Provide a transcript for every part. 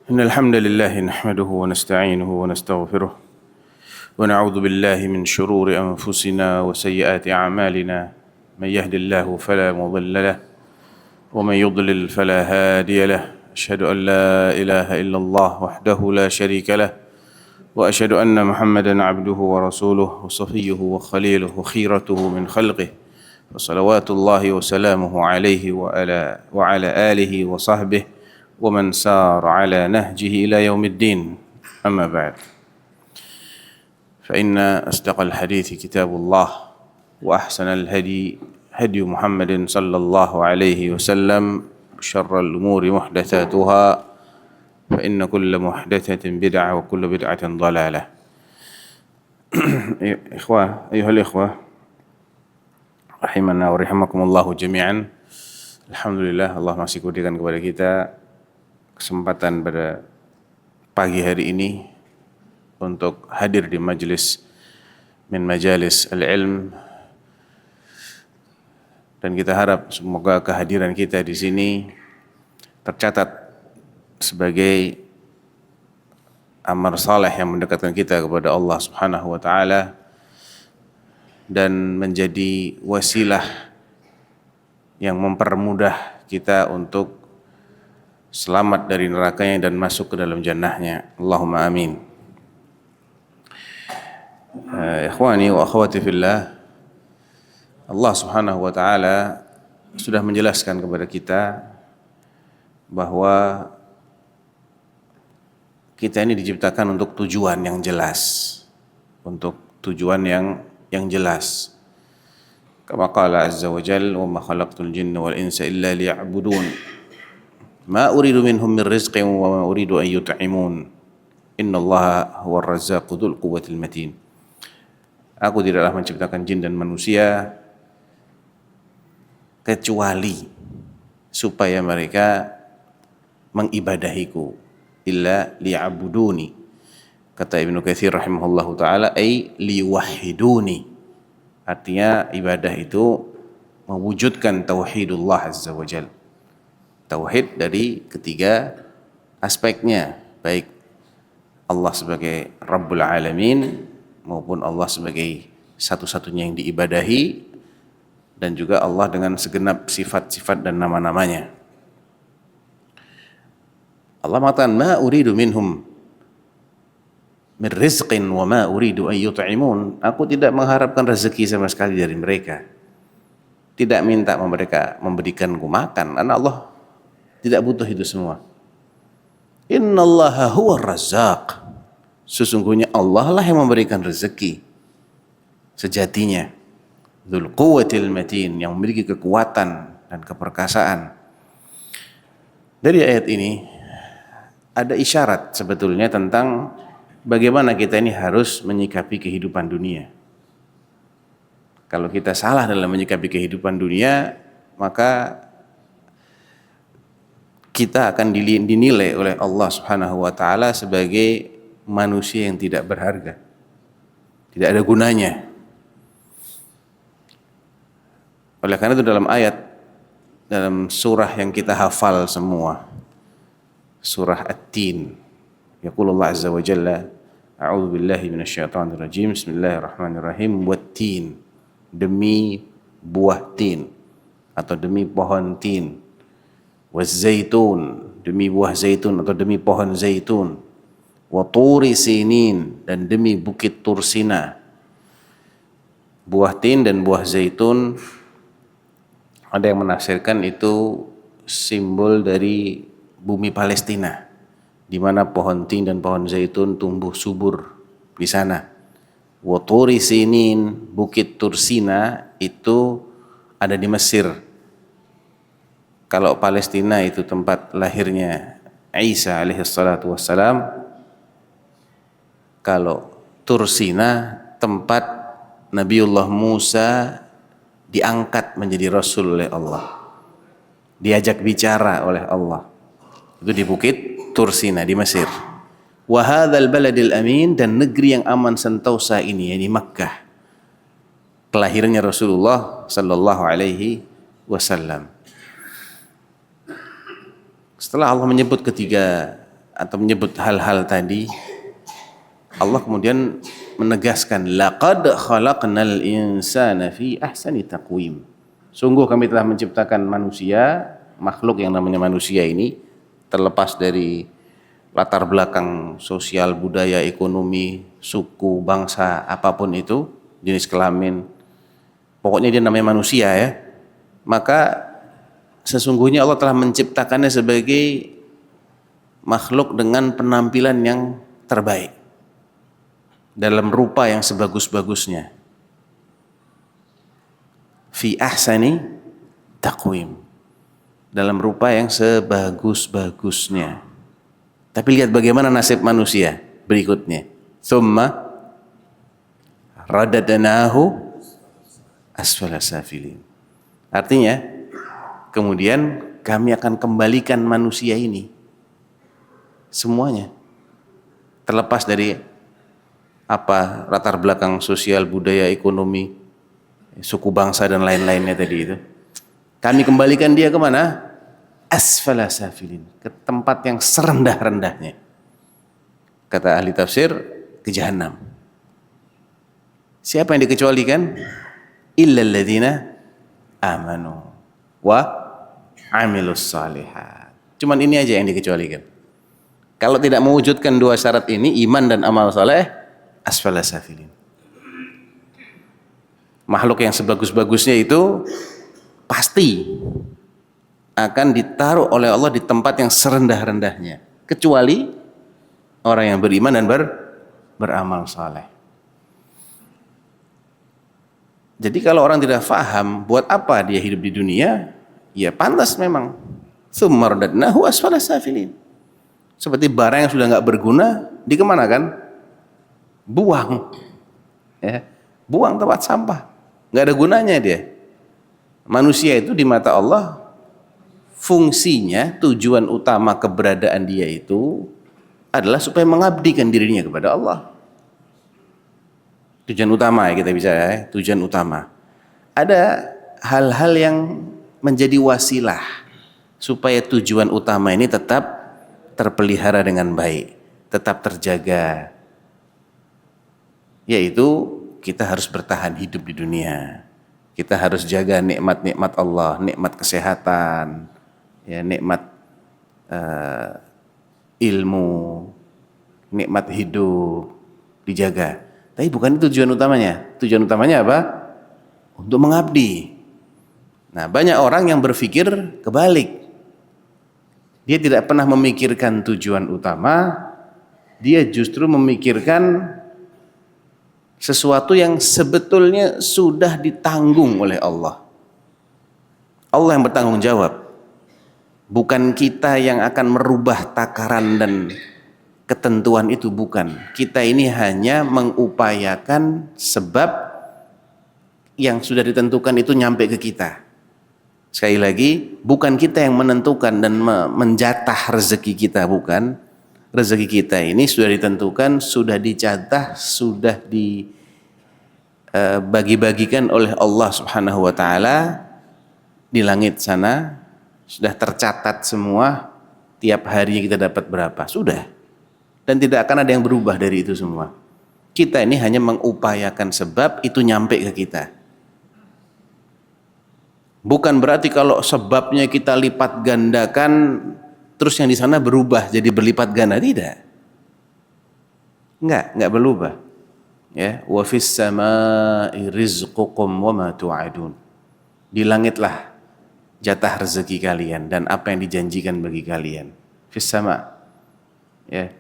إن الحمد لله نحمده ونستعينه ونستغفره ونعوذ بالله من شرور أنفسنا وسيئات أعمالنا من يهد الله فلا مضل له ومن يضلل فلا هادي له أشهد أن لا إله إلا الله وحده لا شريك له وأشهد أن محمدا عبده ورسوله وصفيه وخليله وخيرته من خلقه وصلوات الله وسلامه عليه وعلى آله وصحبه ومن سار على نهجه إلى يوم الدين أما بعد فإن أصدق الحديث كتاب الله وأحسن الهدي هدي محمد صلى الله عليه وسلم شر الأمور محدثاتها فإن كل محدثة بدعة وكل بدعة ضلالة. أيها الإخوة rahimana wa rahimakumullahu jami'an. Alhamdulillah, Allah masih berikan kepada kita kesempatan pada pagi hari ini untuk hadir di majelis min majalis al-ilm, dan kita harap semoga kehadiran kita di sini tercatat sebagai amal saleh yang mendekatkan kita kepada Allah Subhanahu wa taala dan menjadi wasilah yang mempermudah kita untuk selamat dari nerakanya dan masuk ke dalam jannahnya. Allahumma amin. Ikhwani wa akhwati fillah, Allah Subhanahu wa taala sudah menjelaskan kepada kita bahwa kita ini diciptakan untuk tujuan yang jelas, untuk tujuan yang jelas. Kama qala azza wa jalla, wa ma khalaqtul jinna wal insa illa liya'budun ma uridu minhum min rizqin wa ma uridu an yut'imun innallaha huwar razzaqu dzul quwwatil matin. Aku tidaklah menciptakan jin dan manusia kecuali supaya mereka mengibadahiku, illa liya'buduni. Kata Ibnu Katsir rahimahullahu taala, ay liwahiduni. Artinya ibadah itu mewujudkan tauhidullah azza wa jalla. Tauhid dari ketiga aspeknya, baik Allah sebagai Rabbul Alamin maupun Allah sebagai satu-satunya yang diibadahi, dan juga Allah dengan segenap sifat-sifat dan nama-namanya. Allah mengatakan, ma uridu minhum min rizqin wa ma uridu an yut'imun. Aku tidak mengharapkan rezeki sama sekali dari mereka. Tidak minta mereka memberikanku makan, karena Allah tidak butuh itu semua. Innallaha huwar razzaq. Sesungguhnya Allah lah yang memberikan rezeki sejatinya. Dzul quwwatil matin, yang memiliki kekuatan dan keperkasaan. Dari ayat ini ada isyarat sebetulnya tentang bagaimana kita ini harus menyikapi kehidupan dunia. Kalau kita salah dalam menyikapi kehidupan dunia, maka kita akan dinilai oleh Allah Subhanahu wa taala sebagai manusia yang tidak berharga, tidak ada gunanya. Oleh karena itu dalam surah yang kita hafal semua, surah At-Tin, yaqulullah azza wa jalla, a'udzu billahi minasyaitonir rajim, bismillahirrahmanirrahim, wat-tin, demi buah tin atau demi pohon tin, waz-zaitun, demi buah zaitun atau demi pohon zaitun, wa turi sinin, dan demi bukit Tursina. Buah tin dan buah zaitun, ada yang menafsirkan itu simbol dari bumi Palestina, di mana pohon tin dan pohon zaitun tumbuh subur di sana. Wa turi sinin, bukit Tursina itu ada di Mesir. Kalau Palestina itu tempat lahirnya Isa alaihissalatu wassalam, kalau Tursina tempat Nabiullah Musa diangkat menjadi Rasul oleh Allah, diajak bicara oleh Allah. Itu di bukit Tursina di Mesir. Wa hadzal baladil amin, dan negeri yang aman sentosa ini, yakni Makkah, kelahirnya Rasulullah sallallahu alaihi wasallam. Setelah Allah menyebut ketiga atau menyebut hal-hal tadi, Allah kemudian menegaskan laqad khalaqnal insana fi ahsani taqwim. Sungguh kami telah menciptakan manusia, makhluk yang namanya manusia ini, terlepas dari latar belakang sosial, budaya, ekonomi, suku, bangsa, apapun itu, jenis kelamin, pokoknya dia namanya manusia ya. Maka sesungguhnya Allah telah menciptakannya sebagai makhluk dengan penampilan yang terbaik, dalam rupa yang sebagus-bagusnya. Fi ahsani taqwim, dalam rupa yang sebagus-bagusnya. Tapi lihat bagaimana nasib manusia berikutnya. Tsumma radadnahu asfala safilin. Artinya kemudian kami akan kembalikan manusia ini semuanya, terlepas dari apa latar belakang sosial, budaya, ekonomi, suku bangsa dan lain-lainnya tadi itu. Kami kembalikan dia kemana? Asfala safilin, ke tempat yang serendah-rendahnya. Kata ahli tafsir, ke jahanam. Siapa yang dikecualikan? Illal ladzina amanu wa amilus salihat. Cuman ini aja yang dikecualikan. Kalau tidak mewujudkan dua syarat ini, iman dan amal saleh, asfala safilin. Makhluk yang sebagus-bagusnya itu pasti akan ditaruh oleh Allah di tempat yang serendah-rendahnya, kecuali orang yang beriman dan beramal saleh. Jadi kalau orang tidak faham buat apa dia hidup di dunia, ya pantas memang tsumma radadnahu asfala safilin. Seperti barang yang sudah nggak berguna, dikemanakan? Buang, ya, buang tempat sampah, nggak ada gunanya dia. Manusia itu di mata Allah, fungsinya, tujuan utama keberadaan dia itu adalah supaya mengabdikan dirinya kepada Allah. Tujuan utama ya, kita bisa ya, tujuan utama. Ada hal-hal yang menjadi wasilah supaya tujuan utama ini tetap terpelihara dengan baik, tetap terjaga. Yaitu kita harus bertahan hidup di dunia. Kita harus jaga nikmat-nikmat Allah, nikmat kesehatan, ya, nikmat ilmu, nikmat hidup, dijaga. Tapi bukan itu tujuan utamanya. Tujuan utamanya apa? Untuk mengabdi. Nah, banyak orang yang berpikir kebalik. Dia tidak pernah memikirkan tujuan utama, dia justru memikirkan sesuatu yang sebetulnya sudah ditanggung oleh Allah. Allah yang bertanggung jawab. Bukan kita yang akan merubah takaran dan ketentuan itu, bukan. Kita ini hanya mengupayakan sebab yang sudah ditentukan itu nyampe ke kita. Sekali lagi, bukan kita yang menentukan dan menjatah rezeki kita, bukan. Rezeki kita ini sudah ditentukan, sudah dicatat, sudah dibagi-bagikan oleh Allah Subhanahu wa taala di langit sana, sudah tercatat semua, tiap harinya kita dapat berapa, sudah. Dan tidak akan ada yang berubah dari itu semua. Kita ini hanya mengupayakan sebab itu nyampe ke kita. Bukan berarti kalau sebabnya kita lipat gandakan, terus yang di sana berubah jadi berlipat ganda, tidak. Enggak berubah. Ya, wa fis samaa'i rizqukum wa ma tu'adun. Di langitlah jatah rezeki kalian dan apa yang dijanjikan bagi kalian. Fis sama'. Ya.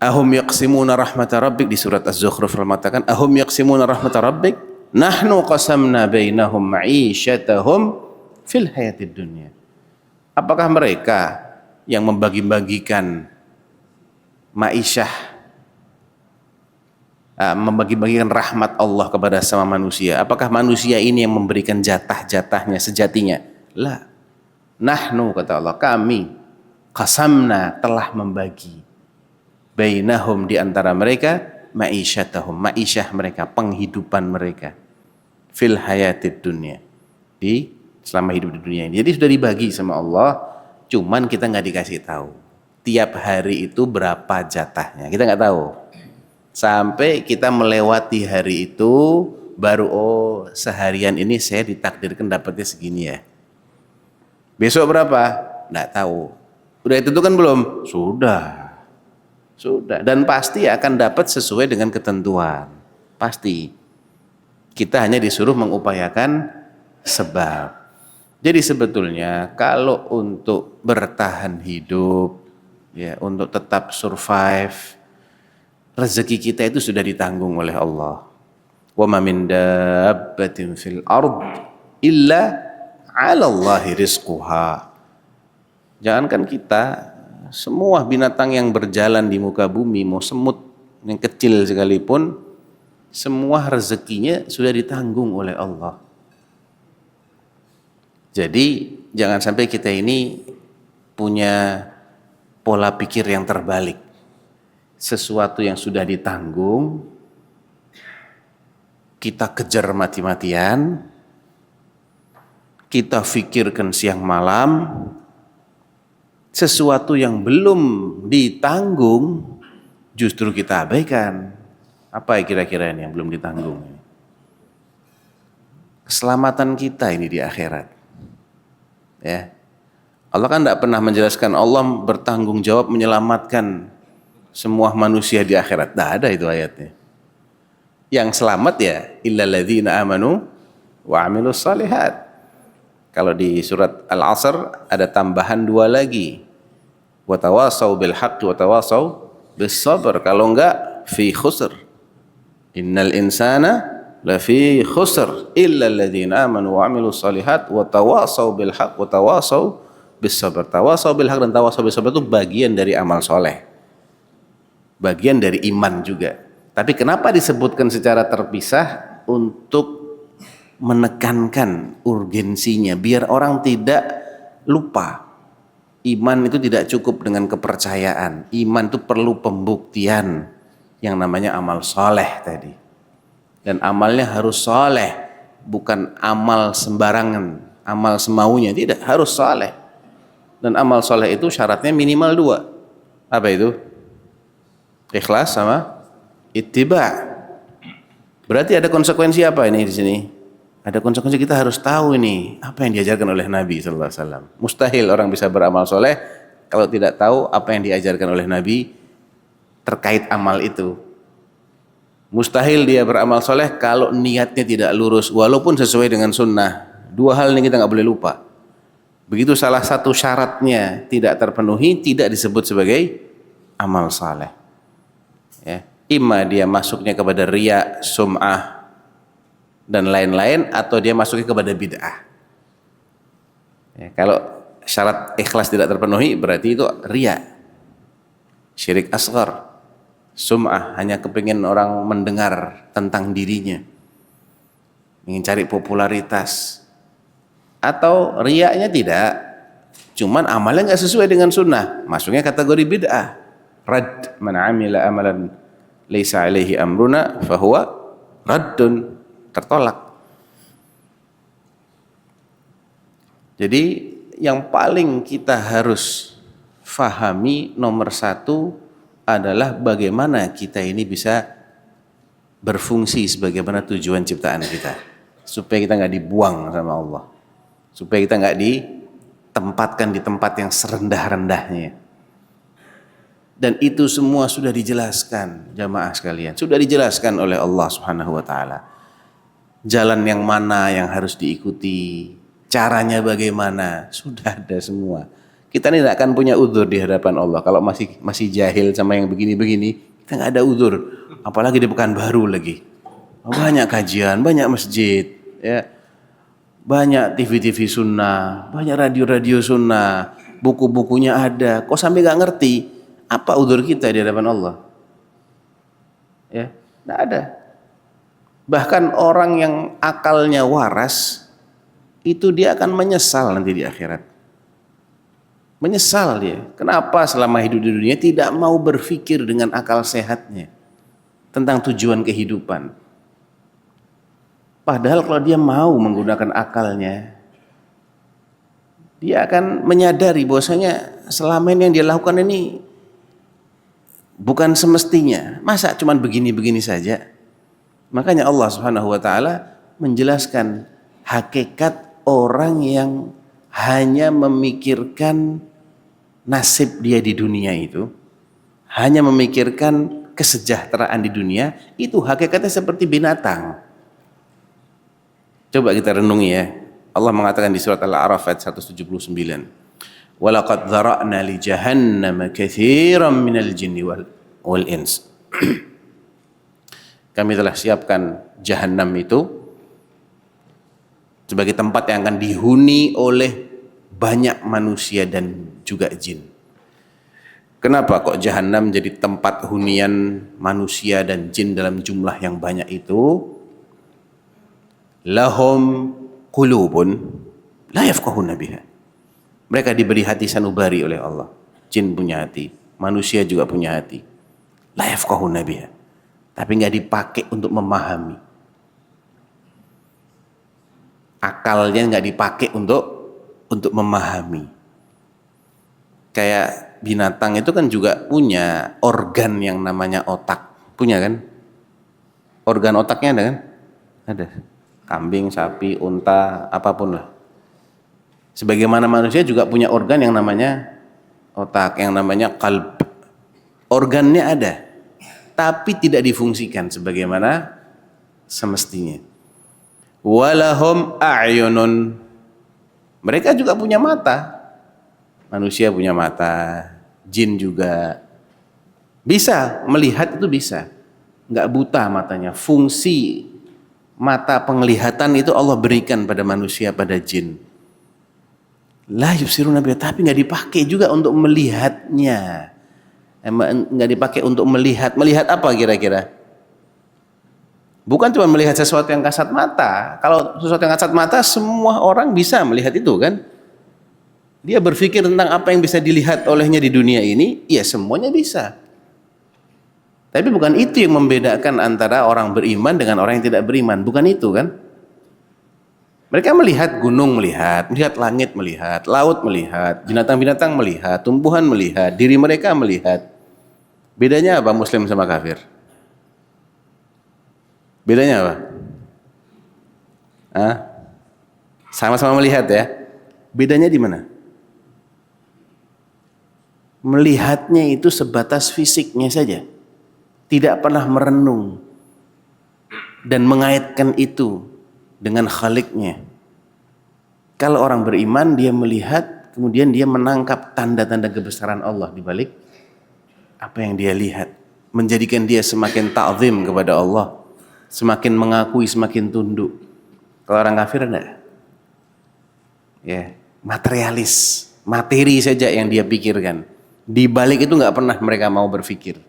Ahum yaqsimuna rahmata rabbik, di surat Az-Zukhruf mengatakan ahum yaqsimuna rahmata rabbik nahnu qasamna bainahum ma'isyatahum fil hayatid dunya. Apakah mereka yang membagi-bagikan ma'isyah, membagi-bagikan rahmat Allah kepada sama manusia? Apakah manusia ini yang memberikan jatah-jatahnya sejatinya? La. Nahnu, kata Allah, kami qasamna, telah membagi bainahum, di antara mereka, ma'isyatahum, ma'isyah mereka, penghidupan mereka, fil hayatid dunya, di selama hidup di dunia ini. Jadi sudah dibagi sama Allah, cuman kita nggak dikasih tahu. tiap hari itu berapa jatahnya. Kita nggak tahu. Sampai kita melewati hari itu, baru seharian ini saya ditakdirkan dapatnya segini ya. Besok berapa? Nggak tahu. Udah ditentukan belum? Sudah. Dan pasti akan dapat sesuai dengan ketentuan. Pasti. Kita hanya disuruh mengupayakan sebab. Jadi sebetulnya kalau untuk bertahan hidup, ya, untuk tetap survive, rezeki kita itu sudah ditanggung oleh Allah. Wa ma min dabbatin fil ard illa 'ala Allahi rizquha. Jangankan kita, semua binatang yang berjalan di muka bumi, mau semut yang kecil sekalipun, semua rezekinya sudah ditanggung oleh Allah. Jadi jangan sampai kita ini punya pola pikir yang terbalik. Sesuatu yang sudah ditanggung, kita kejar mati-matian, kita pikirkan siang malam. Sesuatu yang belum ditanggung justru kita abaikan. Apa kira-kira ini yang belum ditanggung? Keselamatan kita ini di akhirat. Ya. Allah kan tidak pernah menjelaskan Allah bertanggung jawab menyelamatkan semua manusia di akhirat. Tidak ada itu ayatnya. Yang selamat ya illal ladzina amanu wa amilus shalihat. Kalau di surat Al-Asr ada tambahan 2 lagi. Wa tawasau bil haqqi wa tawasau bis sabr. Kalau enggak fi khusr. Innal insana lafi khusr illa alladzina amanu wa amilus shalihat wa tawasau bil haqq wa tawasau bis sabr. Tawasau bil haqq dan tawasau bis sabr itu bagian dari amal soleh. Bagian dari iman juga. Tapi kenapa disebutkan secara terpisah? Untuk menekankan urgensinya biar orang tidak lupa. Iman itu tidak cukup dengan kepercayaan. Iman itu perlu pembuktian yang namanya amal soleh tadi. Dan amalnya harus soleh, bukan amal sembarangan, amal semaunya, tidak, harus soleh. Dan amal soleh itu syaratnya minimal 2. Apa itu? Ikhlas sama ittiba. Berarti ada konsekuensi apa ini di sini? Ada konsekuensi, kita harus tahu ini apa yang diajarkan oleh Nabi sallallahu alaihi wasallam. Mustahil orang bisa beramal soleh kalau tidak tahu apa yang diajarkan oleh Nabi terkait amal itu. Mustahil dia beramal soleh kalau niatnya tidak lurus walaupun sesuai dengan sunnah. 2 hal ini kita nggak boleh lupa. Begitu salah satu syaratnya tidak terpenuhi, tidak disebut sebagai amal soleh. Ya. Ima dia masuknya kepada riya, sum'ah dan lain-lain, atau dia masuknya kepada bid'ah. Ya, kalau syarat ikhlas tidak terpenuhi berarti itu riya, syirik asghar. Sum'ah, hanya kepingin orang mendengar tentang dirinya, ingin cari popularitas. Atau riyanya tidak, cuman amalnya nggak sesuai dengan sunnah, masuknya kategori bid'ah. Rad man amila amalan laisa alaihi amruna fahuwa raddun, tertolak. Jadi yang paling kita harus fahami nomor 1 adalah bagaimana kita ini bisa berfungsi sebagaimana tujuan ciptaan kita, supaya kita nggak dibuang sama Allah, supaya kita nggak ditempatkan di tempat yang serendah-rendahnya. Dan itu semua sudah dijelaskan, jamaah sekalian, sudah dijelaskan oleh Allah Subhanahu wa taala. Jalan yang mana yang harus diikuti, caranya bagaimana, sudah ada semua. Kita ini tidak akan punya udzur di hadapan Allah kalau masih jahil sama yang begini-begini. Kita nggak ada udzur, apalagi di Pekanbaru lagi. Banyak kajian, banyak masjid, ya, banyak TV-TV sunnah, banyak radio-radio sunnah, buku-bukunya ada. Kok sampai nggak ngerti? Apa udzur kita di hadapan Allah? Ya, tidak ada. Bahkan orang yang akalnya waras itu dia akan menyesal nanti di akhirat. Menyesal dia. Kenapa selama hidup di dunia tidak mau berpikir dengan akal sehatnya tentang tujuan kehidupan. Padahal kalau dia mau menggunakan akalnya, dia akan menyadari bahwasanya selama ini yang dia lakukan ini bukan semestinya. Masa cuman begini-begini saja? Makanya Allah Subhanahu wa taala menjelaskan hakikat orang yang hanya memikirkan nasib dia di dunia itu, hanya memikirkan kesejahteraan di dunia, itu hakikatnya seperti binatang. Coba kita renungi ya. Allah mengatakan di surat Al-A'raf ayat 179. Walaqad dzara'na li jahannam katsiran minal jinni wal ins. Kami telah siapkan jahanam itu sebagai tempat yang akan dihuni oleh banyak manusia dan juga jin. Kenapa kok jahanam jadi tempat hunian manusia dan jin dalam jumlah yang banyak itu? Lahum qulubun la yafqahuna biha. Mereka diberi hati sanubari oleh Allah. Jin punya hati, manusia juga punya hati. La yafqahuna biha. Tapi nggak dipakai untuk memahami. Akalnya nggak dipakai untuk memahami. Kayak binatang itu kan juga punya organ yang namanya otak. Punya kan? Organ otaknya ada kan? Ada. Kambing, sapi, unta, apapun lah. Sebagaimana manusia juga punya organ yang namanya otak, yang namanya qalb. Organnya ada, tapi tidak difungsikan sebagaimana semestinya. Walahum a'yunun. Mereka juga punya mata. Manusia punya mata, jin juga. Bisa, melihat itu bisa. Nggak buta matanya. Fungsi mata penglihatan itu Allah berikan pada manusia, pada jin. La yubsiruna biha, tapi nggak dipakai juga untuk melihatnya. Nggak dipakai untuk melihat. Melihat apa kira-kira? Bukan cuma melihat sesuatu yang kasat mata. Kalau sesuatu yang kasat mata, semua orang bisa melihat itu kan. Dia berpikir tentang apa yang bisa dilihat olehnya di dunia ini, ya semuanya bisa. Tapi bukan itu yang membedakan antara orang beriman dengan orang yang tidak beriman. Bukan itu kan. Mereka melihat gunung melihat langit melihat, laut melihat, binatang-binatang melihat, tumbuhan melihat, diri mereka melihat. Bedanya apa Muslim sama kafir? Bedanya apa? Sama-sama melihat ya. Bedanya di mana? Melihatnya itu sebatas fisiknya saja. Tidak pernah merenung dan mengaitkan itu dengan Khaliknya. Kalau orang beriman, dia melihat, kemudian dia menangkap tanda-tanda kebesaran Allah di balik apa yang dia lihat, menjadikan dia semakin ta'zim kepada Allah, semakin mengakui, semakin tunduk. Kalau orang kafir enggak? Ya, materialis, materi saja yang dia pikirkan. Di balik itu enggak pernah mereka mau berpikir.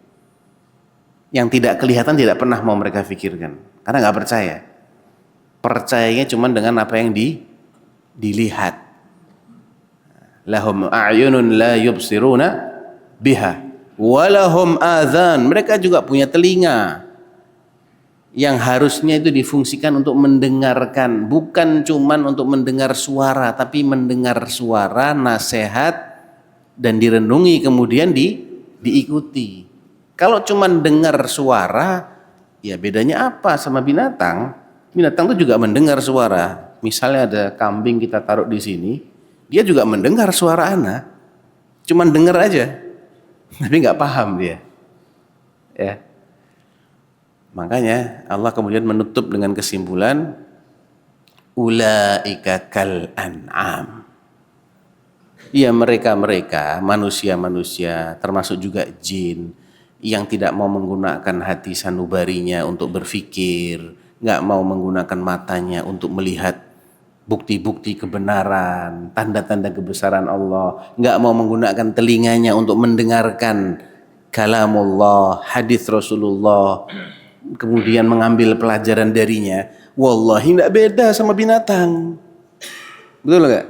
Yang tidak kelihatan tidak pernah mau mereka pikirkan, karena enggak percaya. Percayanya cuma dengan apa yang dilihat. Lahum a'yunun la yubsiruna biha walahum adhan. Mereka juga punya telinga yang harusnya itu difungsikan untuk mendengarkan, bukan cuma untuk mendengar suara, tapi mendengar suara, nasihat dan direnungi kemudian diikuti. Kalau cuma dengar suara, ya bedanya apa sama binatang? Binatang itu juga mendengar suara. Misalnya ada kambing kita taruh di sini, dia juga mendengar suara ana. Cuman dengar aja, tapi nggak paham dia. Ya. Makanya Allah kemudian menutup dengan kesimpulan ulaika kal an'am. Ya mereka manusia-manusia termasuk juga jin yang tidak mau menggunakan hati sanubarinya untuk berpikir, nggak mau menggunakan matanya untuk melihat bukti-bukti kebenaran, tanda-tanda kebesaran Allah, nggak mau menggunakan telinganya untuk mendengarkan kalamullah, hadis Rasulullah, kemudian mengambil pelajaran darinya. Wallahi nggak beda sama binatang. Betul nggak?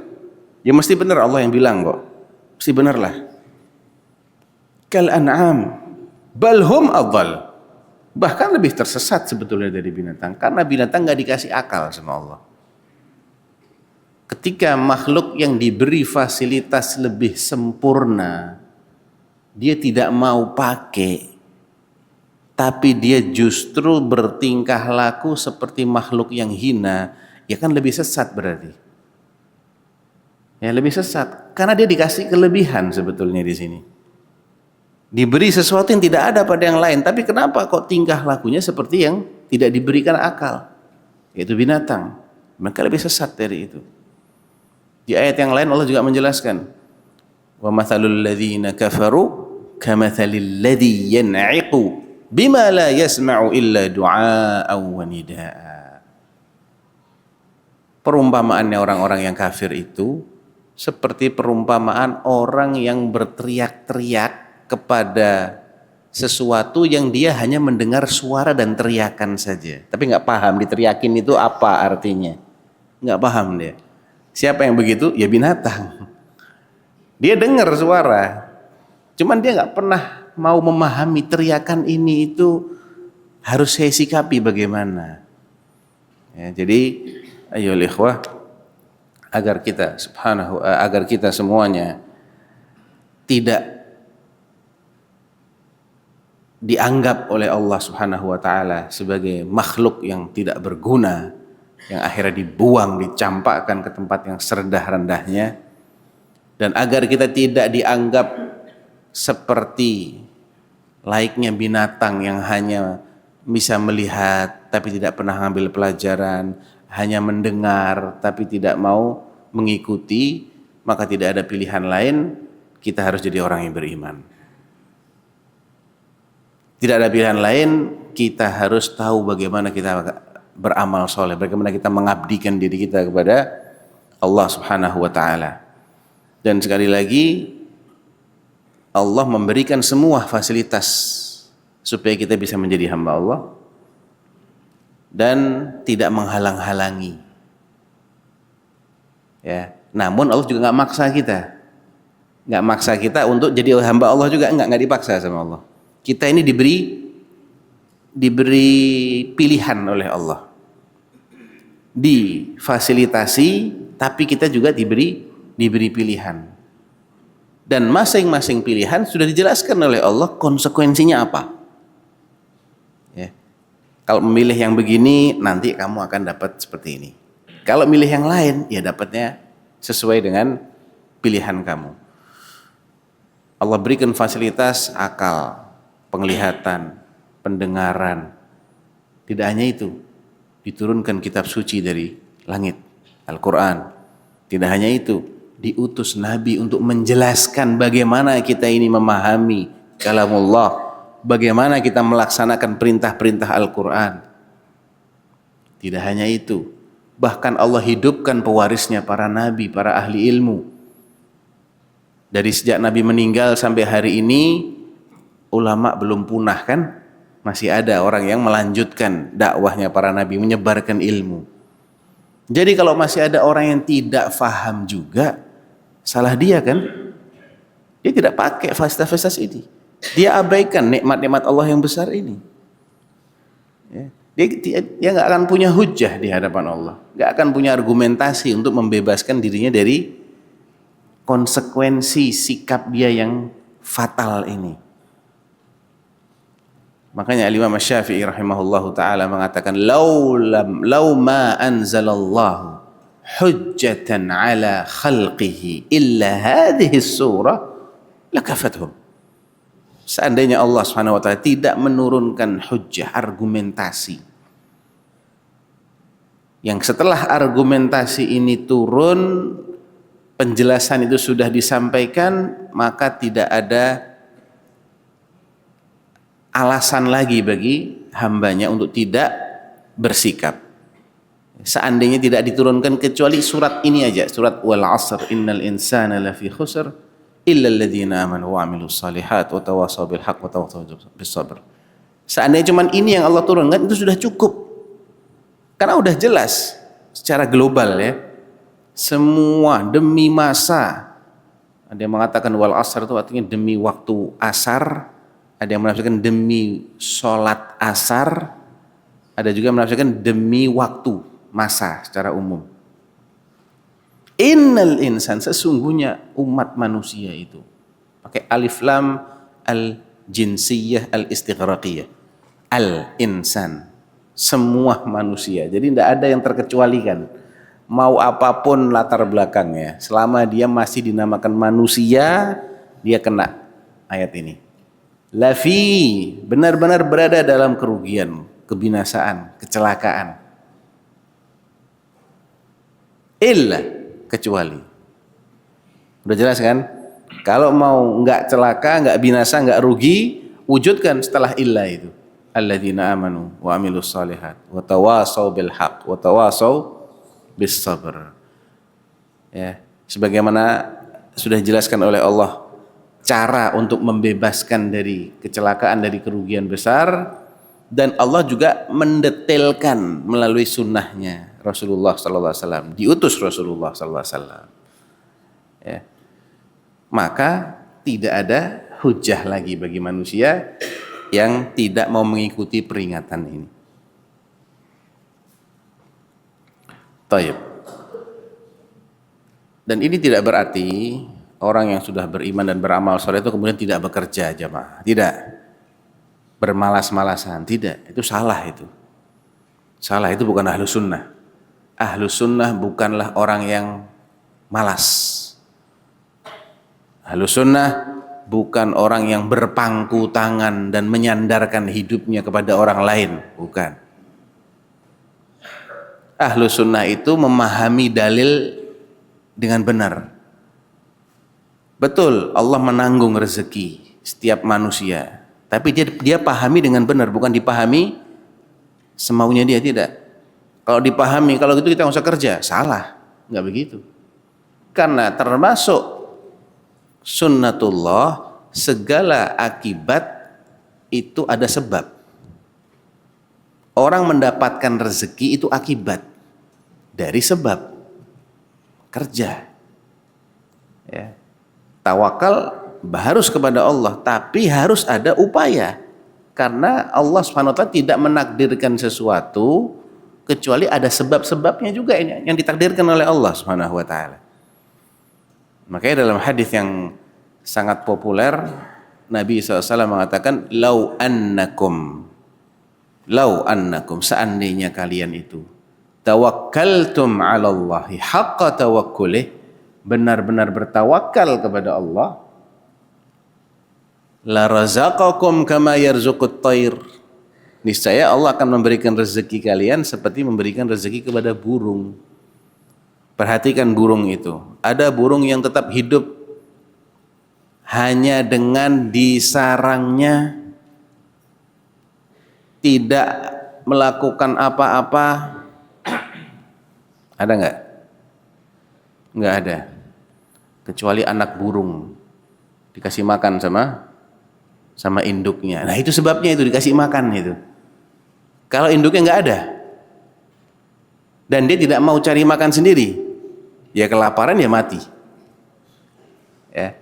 Ya mesti benar Allah yang bilang kok. Mesti benar lah. Kal an'am bal hum adhal. Bahkan lebih tersesat sebetulnya dari binatang, karena binatang nggak dikasih akal sama Allah. Ketika makhluk yang diberi fasilitas lebih sempurna, dia tidak mau pakai, tapi dia justru bertingkah laku seperti makhluk yang hina, ya kan lebih sesat berarti. Ya lebih sesat, karena dia dikasih kelebihan sebetulnya di sini. Diberi sesuatu yang tidak ada pada yang lain, tapi kenapa kok tingkah lakunya seperti yang tidak diberikan akal, yaitu binatang. Maka lebih sesat dari itu. Di ayat yang lain Allah juga menjelaskan, wa mathalul ladzina kafaru kamathalil ladzi yan'iqu bima la yasma'u illa du'aa'an wa nidaa'a. Perumpamaannya orang-orang yang kafir itu seperti perumpamaan orang yang berteriak-teriak kepada sesuatu yang dia hanya mendengar suara dan teriakan saja, tapi nggak paham diteriakin itu apa artinya, nggak paham dia. Siapa yang begitu? Ya binatang. Dia dengar suara, cuman dia nggak pernah mau memahami teriakan ini itu harus saya sikapi bagaimana. Ya, jadi ayo ikhwah, agar kita semuanya tidak dianggap oleh Allah Subhanahu wa taala sebagai makhluk yang tidak berguna, yang akhirnya dibuang, dicampakkan ke tempat yang serendah-rendahnya, dan agar kita tidak dianggap seperti layaknya binatang yang hanya bisa melihat tapi tidak pernah mengambil pelajaran, hanya mendengar tapi tidak mau mengikuti, maka tidak ada pilihan lain, kita harus jadi orang yang beriman. Tidak ada pilihan lain, kita harus tahu bagaimana kita beramal soleh, bagaimana kita mengabdikan diri kita kepada Allah Subhanahu wa taala. Dan sekali lagi, Allah memberikan semua fasilitas supaya kita bisa menjadi hamba Allah dan tidak menghalang-halangi. Ya, namun Allah juga nggak maksa kita untuk jadi hamba Allah juga, nggak dipaksa sama Allah. Kita ini diberi pilihan oleh Allah, difasilitasi, tapi kita juga diberi pilihan, dan masing-masing pilihan sudah dijelaskan oleh Allah konsekuensinya apa. Ya. Kalau memilih yang begini, nanti kamu akan dapat seperti ini. Kalau milih yang lain, ya dapatnya sesuai dengan pilihan kamu. Allah berikan fasilitas akal, penglihatan, pendengaran. Tidak hanya itu, diturunkan kitab suci dari langit, Al-Quran. Tidak hanya itu, diutus Nabi untuk menjelaskan bagaimana kita ini memahami kalamullah, bagaimana kita melaksanakan perintah-perintah Al-Quran. Tidak hanya itu, bahkan Allah hidupkan pewarisnya, para nabi, para ahli ilmu. Dari sejak Nabi meninggal sampai hari ini, ulama belum punah kan? Masih ada orang yang melanjutkan dakwahnya para nabi, menyebarkan ilmu. Jadi kalau masih ada orang yang tidak faham juga, salah dia kan? Dia tidak pakai fasilitas-fasilitas ini. Dia abaikan nikmat-nikmat Allah yang besar ini. Ya. Dia nggak akan punya hujah di hadapan Allah, nggak akan punya argumentasi untuk membebaskan dirinya dari konsekuensi sikap dia yang fatal ini. Makanya Imam Syafi'i rahimahullahu taala mengatakan, lau ma anzalallahu hujjatan ala khalqihi illa hadhihi surah lakafathum. Seandainya Allah Subhanahu wa taala tidak menurunkan hujjah, argumentasi, yang setelah argumentasi ini turun, penjelasan itu sudah disampaikan, maka tidak ada alasan lagi bagi hambanya untuk tidak bersikap. Seandainya tidak diturunkan kecuali surat ini aja, surat wal 'asr innal insana lafi khusr illa alladziina aamanu wa 'amilus shalihat wa tawashaw bil haqq wa tawashaw bis sabr. Seandainya cuma ini yang Allah turunkan, itu sudah cukup. Karena udah jelas secara global ya. Semua demi masa. Ada yang mengatakan wal 'asr itu artinya demi waktu asar. Ada yang menafsirkan demi sholat asar, ada juga yang menafsirkan demi waktu, masa secara umum. Innal insan, sesungguhnya umat manusia itu. Pakai alif lam al jinsiyah al istighraqiyah. Al insan, semua manusia. Jadi tidak ada yang terkecualikan. Mau apapun latar belakangnya, selama dia masih dinamakan manusia, dia kena ayat ini. Lafi, benar-benar berada dalam kerugian, kebinasaan, kecelakaan. Illa, kecuali. Udah jelas kan? Kalau mau nggak celaka, nggak binasa, nggak rugi, wujudkan setelah illa itu. Alladzina amanu wa amilus salihat wa tawasau bil haq wa tawasau bis sabr. Ya, sebagaimana sudah dijelaskan oleh Allah cara untuk membebaskan dari kecelakaan, dari kerugian besar, dan Allah juga mendetailkan melalui sunnahnya Rasulullah sallallahu alaihi wasallam, diutus Rasulullah sallallahu alaihi wasallam. Ya. Maka tidak ada hujah lagi bagi manusia yang tidak mau mengikuti peringatan ini. Taib. Dan ini tidak berarti orang yang sudah beriman dan beramal saleh itu kemudian tidak bekerja, jamaah. Tidak. Bermalas-malasan, tidak. Itu salah itu. Salah, itu bukan ahlu sunnah. Ahlu sunnah bukanlah orang yang malas. Ahlu sunnah bukan orang yang berpangku tangan dan menyandarkan hidupnya kepada orang lain. Bukan. Ahlu sunnah itu memahami dalil dengan benar. Betul, Allah menanggung rezeki setiap manusia. Tapi dia pahami dengan benar, bukan dipahami semaunya dia, tidak. Kalau dipahami, kalau gitu kita nggak usah kerja, salah, nggak begitu. Karena termasuk sunnatullah, segala akibat itu ada sebab. Orang mendapatkan rezeki itu akibat dari sebab kerja. Ya. Tawakal harus kepada Allah, tapi harus ada upaya. Karena Allah SWT tidak menakdirkan sesuatu kecuali ada sebab-sebabnya juga ini yang ditakdirkan oleh Allah SWT. Makanya dalam hadis yang sangat populer, Nabi SAW mengatakan, lau annakum, seandainya kalian itu tawakkaltum 'ala Allahi haqqa tawakkulih, benar-benar bertawakal kepada Allah, la razaqakum kama yarzuqut thair, niscaya Allah akan memberikan rezeki kalian seperti memberikan rezeki kepada burung. Perhatikan burung itu. Ada burung yang tetap hidup hanya dengan di sarangnya, tidak melakukan apa-apa. Ada nggak? Nggak ada. Kecuali anak burung dikasih makan sama induknya. Nah itu sebabnya itu dikasih makan itu. Kalau induknya nggak ada dan dia tidak mau cari makan sendiri, ya kelaparan ya mati. Ya.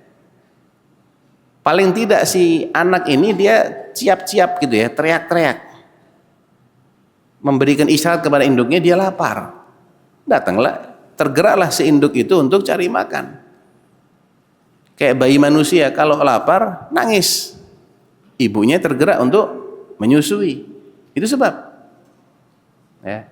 Paling tidak si anak ini dia ciap-ciap gitu ya, teriak-teriak, memberikan isyarat kepada induknya dia lapar. Datanglah, tergeraklah si induk itu untuk cari makan. Kayak bayi manusia kalau lapar nangis, ibunya tergerak untuk menyusui. Itu sebab. Ya.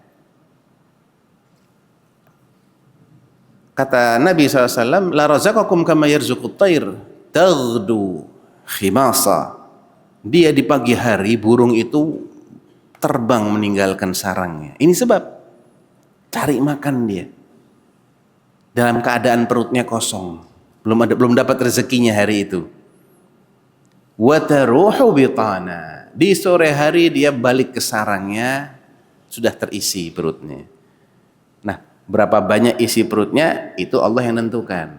Kata Nabi SAW, la razaqakum kama yarzuqut thair taghdu khimasa. Dia di pagi hari burung itu terbang meninggalkan sarangnya. Ini sebab cari makan dia. Dalam keadaan perutnya kosong, belum dapat rezekinya hari itu. Wa taruhu bitana. Di sore hari dia balik ke sarangnya, sudah terisi perutnya. Nah, berapa banyak isi perutnya itu Allah yang nentukan.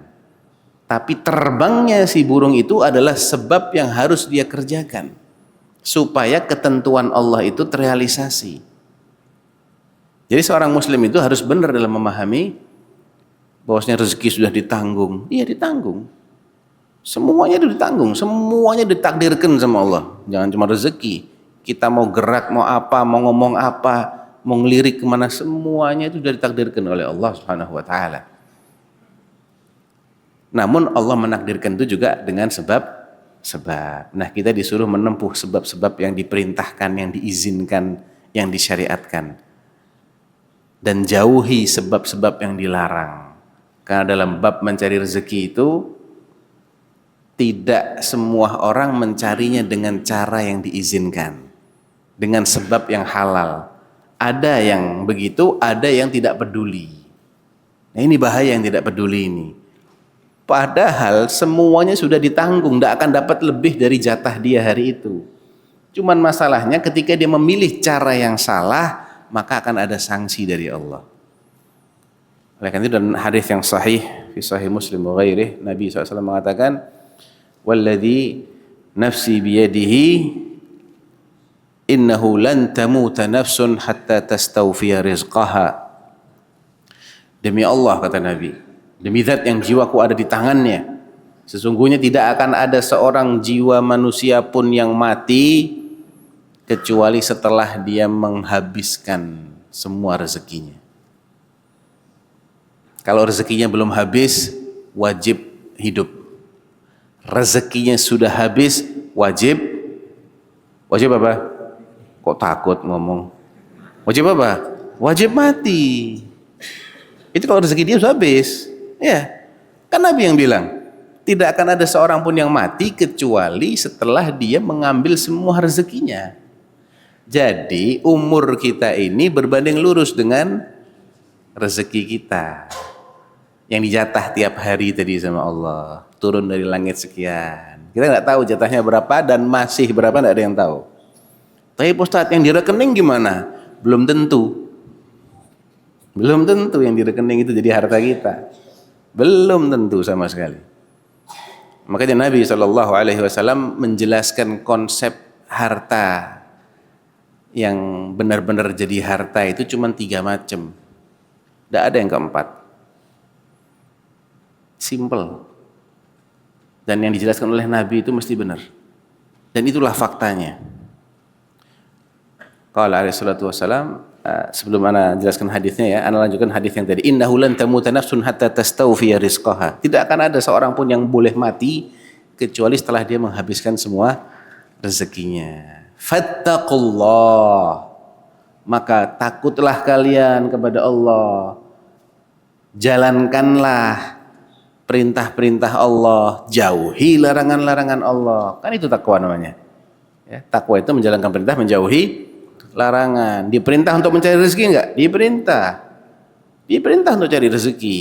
Tapi terbangnya si burung itu adalah sebab yang harus dia kerjakan supaya ketentuan Allah itu terrealisasi. Jadi seorang muslim itu harus benar dalam memahami bahwasanya rezeki sudah ditanggung. Iya, ditanggung. Semuanya itu ditanggung, semuanya ditakdirkan sama Allah. Jangan cuma rezeki. Kita mau gerak, mau apa, mau ngomong apa, mau ngelirik kemana, semuanya itu sudah ditakdirkan oleh Allah Subhanahu wa taala. Namun Allah menakdirkan itu juga dengan sebab. Nah, kita disuruh menempuh sebab-sebab yang diperintahkan, yang diizinkan, yang disyariatkan. Dan jauhi sebab-sebab yang dilarang. Karena dalam bab mencari rezeki itu tidak semua orang mencarinya dengan cara yang diizinkan, dengan sebab yang halal. Ada yang begitu, ada yang tidak peduli. Nah, ini bahaya yang tidak peduli ini. Padahal semuanya sudah ditanggung, tidak akan dapat lebih dari jatah dia hari itu. Cuman masalahnya ketika dia memilih cara yang salah, maka akan ada sanksi dari Allah. Oleh karena itu dalam hadis yang sahih, fi sahih Muslim wa ghairih, Nabi SAW mengatakan, "Walladzi nafsi biyadihi innahu lan tamuta nafsun hatta tastawfiya rizqaha." Demi Allah, kata Nabi, demi zat yang jiwaku ada di tangannya, sesungguhnya tidak akan ada seorang jiwa manusia pun yang mati kecuali setelah dia menghabiskan semua rezekinya. Kalau rezekinya belum habis, wajib hidup. Rezekinya sudah habis, wajib apa? Kok takut ngomong? Wajib apa? Wajib mati. Itu kalau rezeki dia sudah habis. Ya, kan Nabi yang bilang, tidak akan ada seorang pun yang mati kecuali setelah dia mengambil semua rezekinya. Jadi umur kita ini berbanding lurus dengan rezeki kita yang dijatah tiap hari tadi sama Allah, turun dari langit sekian. Kita nggak tahu jatahnya berapa dan masih berapa, nggak ada yang tahu. Tapi Ustadz, yang di rekening gimana? Belum tentu. Belum tentu yang di rekening itu jadi harta kita. Belum tentu sama sekali. Makanya Nabi SAW menjelaskan konsep harta yang benar-benar jadi harta itu cuma 3 macam. Tidak ada yang keempat. Simple. Dan yang dijelaskan oleh Nabi itu mesti benar. Dan itulah faktanya. Qala alaihi salatu wassalam, sebelum ana jelaskan hadisnya ya, ana lanjutkan hadis yang tadi. Innahu lan tamuta nafsun hatta tastawfiya rizqaha. Tidak akan ada seorang pun yang boleh mati kecuali setelah dia menghabiskan semua rezekinya. Fattaqullah. Maka takutlah kalian kepada Allah. Jalankanlah perintah-perintah Allah, jauhi larangan-larangan Allah. Kan itu takwa namanya. Ya, takwa itu menjalankan perintah, menjauhi larangan. Diperintah untuk mencari rezeki enggak? Diperintah. Diperintah untuk cari rezeki.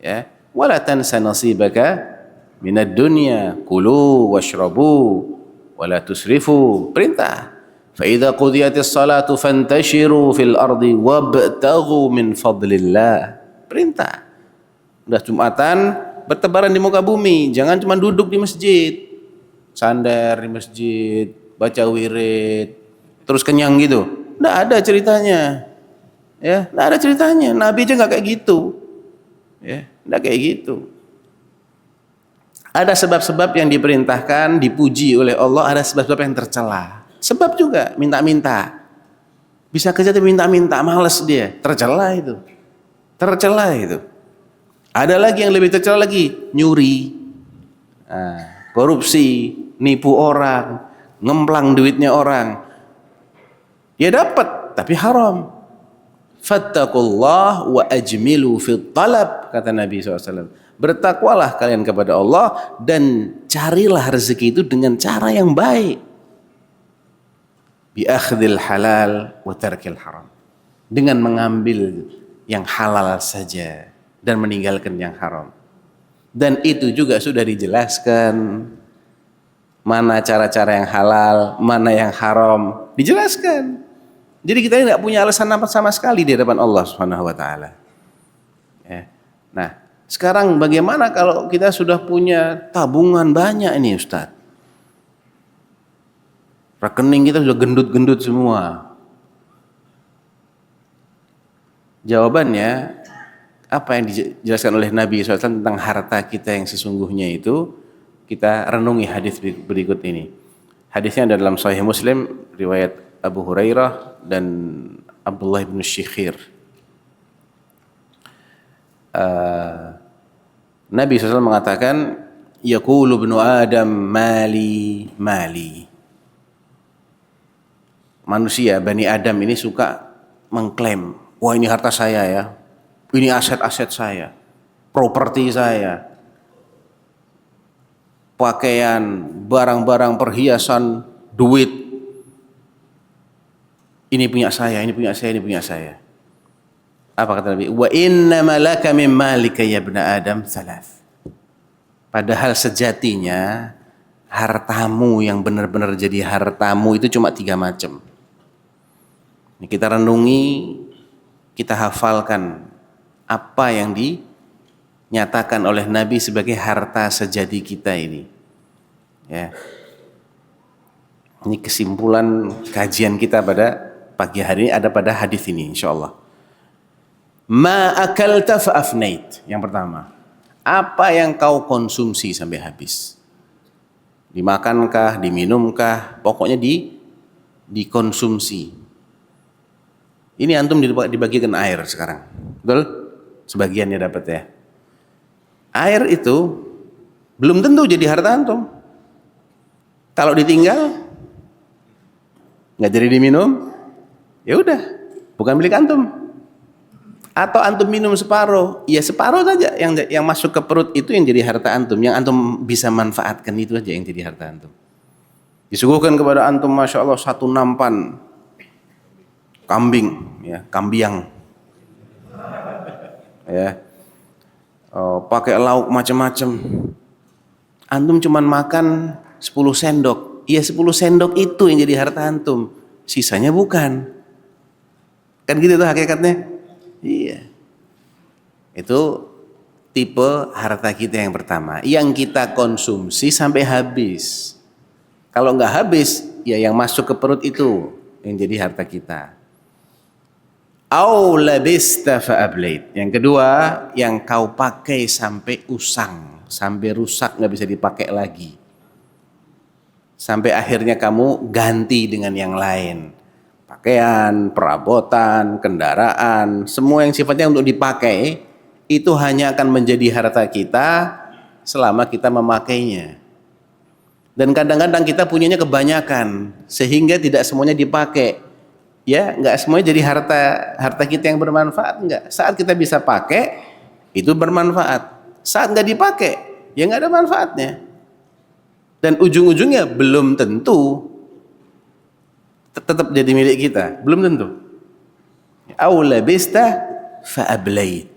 Ya, wala tansa nasibaka minad dunya, kulu washrabu wala tusrifu. Perintah. Fa idza qudiyatis salatu fantashiru fil ardi wabtaghu min fadlillah. Perintah. Udah Jumatan, bertebaran di muka bumi, jangan cuma duduk di masjid, sandar di masjid, baca wirid, terus kenyang gitu. Nggak ada ceritanya, ya, nggak ada ceritanya. Nabi aja nggak kayak gitu, ya, nggak kayak gitu. Ada sebab-sebab yang diperintahkan, dipuji oleh Allah, ada sebab-sebab yang tercela. Sebab juga minta-minta, bisa kerja tapi minta-minta, malas dia, tercela itu, tercela itu. Ada lagi yang lebih tercela lagi, nyuri, korupsi, nipu orang, ngemplang duitnya orang. Ya dapat, tapi haram. Fattaqullah wa ajmilu fit talab, kata Nabi SAW. Bertakwalah kalian kepada Allah dan carilah rezeki itu dengan cara yang baik. Bi akhdhil halal wa tarkil haram. Dengan mengambil yang halal saja dan meninggalkan yang haram. Dan itu juga sudah dijelaskan mana cara-cara yang halal, mana yang haram, dijelaskan. Jadi kita tidak punya alasan apa sama sekali di hadapan Allah Subhanahu wa taala. Ya. Nah, sekarang bagaimana kalau kita sudah punya tabungan banyak ini, Ustaz? Rekening kita sudah gendut-gendut semua. Jawabannya, apa yang dijelaskan oleh Nabi SAW tentang harta kita yang sesungguhnya itu, kita renungi hadis berikut ini. Hadisnya ada dalam Sahih Muslim, riwayat Abu Hurairah dan Abdullah bin Syikhir. Nabi SAW mengatakan, yaqulu ibnu Adam mali mali. Manusia, Bani Adam ini suka mengklaim, wah ini harta saya ya, ini aset-aset saya, properti saya, pakaian, barang-barang perhiasan, duit, ini punya saya, ini punya saya, ini punya saya. Apa kata Nabi? Wa inna malaka min malika ya ibnu Adam thalath. Padahal sejatinya hartamu yang benar-benar jadi hartamu itu cuma 3 macam. Ini kita renungi, kita hafalkan apa yang dinyatakan oleh Nabi sebagai harta sejati kita ini. Ya. Ini kesimpulan kajian kita pada pagi hari ini ada pada hadis ini insyaallah. Ma akalta fa afnait. Yang pertama, apa yang kau konsumsi sampai habis? Dimakankah, diminumkah, pokoknya dikonsumsi. Ini antum dibagikan air sekarang, betul? Sebagiannya dapat ya. Air itu belum tentu jadi harta antum. Kalau ditinggal, nggak jadi diminum, ya udah, bukan milik antum. Atau antum minum separuh, ya separuh saja yang masuk ke perut itu yang jadi harta antum, yang antum bisa manfaatkan itu aja yang jadi harta antum. Disuguhkan kepada antum, masya Allah, 1 nampan kambing, ya, kambiang, ya, pakai lauk macam-macam. Antum cuman makan 10 sendok, ya 10 sendok itu yang jadi harta antum, sisanya bukan. Kan gitu tuh hakikatnya. Iya. Itu tipe harta kita yang pertama, yang kita konsumsi sampai habis. Kalau nggak habis, ya yang masuk ke perut itu yang jadi harta kita. Au labista fa ablait. Yang kedua, yang kau pakai sampai usang, sampai rusak nggak bisa dipakai lagi. Sampai akhirnya kamu ganti dengan yang lain. Pakaian, perabotan, kendaraan, semua yang sifatnya untuk dipakai itu hanya akan menjadi harta kita selama kita memakainya. Dan kadang-kadang kita punyanya kebanyakan sehingga tidak semuanya dipakai. Ya, nggak semuanya jadi harta kita yang bermanfaat, nggak. Saat kita bisa pakai, itu bermanfaat. Saat nggak dipakai, ya nggak ada manfaatnya. Dan ujung-ujungnya belum tentu tetap jadi milik kita, belum tentu. Au labista fa ablait.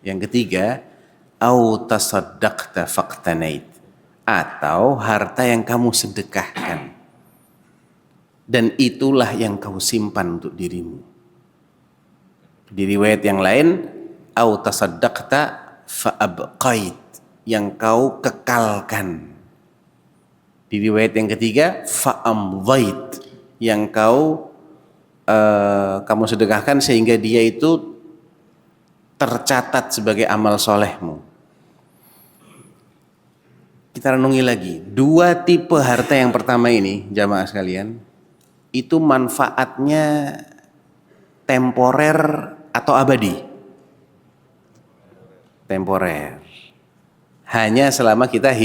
Yang ketiga, au tasaddaqta faqtanait. Atau harta yang kamu sedekahkan. Dan itulah yang kau simpan untuk dirimu. Di riwayat yang lain, au tasaddaqta fa abqait, yang kau kekalkan. Di riwayat yang ketiga, fa amdhait, yang kamu sedekahkan sehingga dia itu tercatat sebagai amal solehmu. Kita renungi lagi, 2 tipe harta yang pertama ini, jamaah sekalian, itu manfaatnya temporer atau abadi? Temporer. Hanya selama kita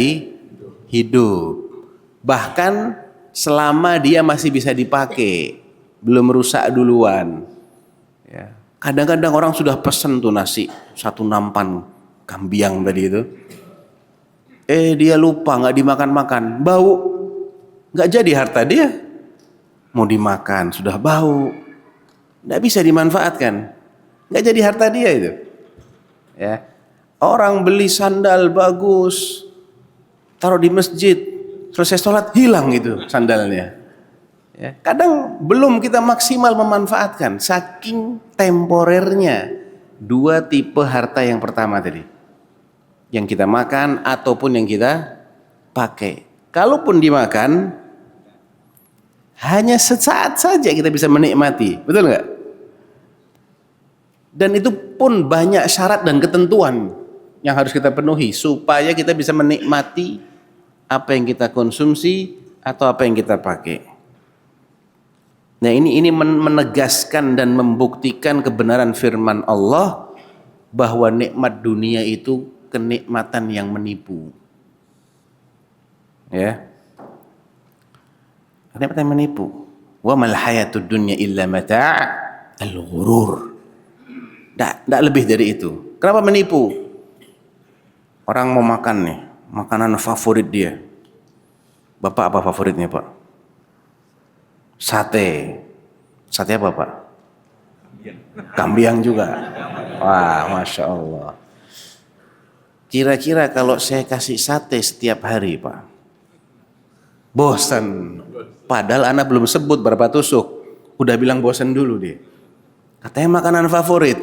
hidup. Bahkan selama dia masih bisa dipakai, belum rusak duluan. Ya. Kadang-kadang orang sudah pesen tuh nasi 1 nampan kambiang tadi itu. Dia lupa, nggak dimakan-makan, bau, nggak jadi harta dia. Mau dimakan sudah bau, nggak bisa dimanfaatkan, nggak jadi harta dia itu. Ya, orang beli sandal bagus, taruh di masjid, selesai sholat hilang itu sandalnya. Ya, kadang belum kita maksimal memanfaatkan, saking temporernya 2 tipe harta yang pertama tadi, yang kita makan ataupun yang kita pakai. Kalaupun dimakan, hanya sesaat saja kita bisa menikmati, betul nggak? Dan itu pun banyak syarat dan ketentuan yang harus kita penuhi supaya kita bisa menikmati apa yang kita konsumsi atau apa yang kita pakai. Nah, ini menegaskan dan membuktikan kebenaran firman Allah bahwa nikmat dunia itu kenikmatan yang menipu. Ya. Kenikmatan yang menipu. Wa mal hayatud dunya illa mata' al-ghurur. Tidak lebih dari itu. Kenapa menipu? Orang mau makan nih, makanan favorit dia. Bapak apa favoritnya Pak? Sate. Sate apa Pak? Kambiang juga. Wah, Masya Allah. Kira-kira kalau saya kasih sate setiap hari Pak, bosan. Padahal anak belum sebut berapa tusuk, udah bilang bosan dulu dia. Katanya makanan favorit.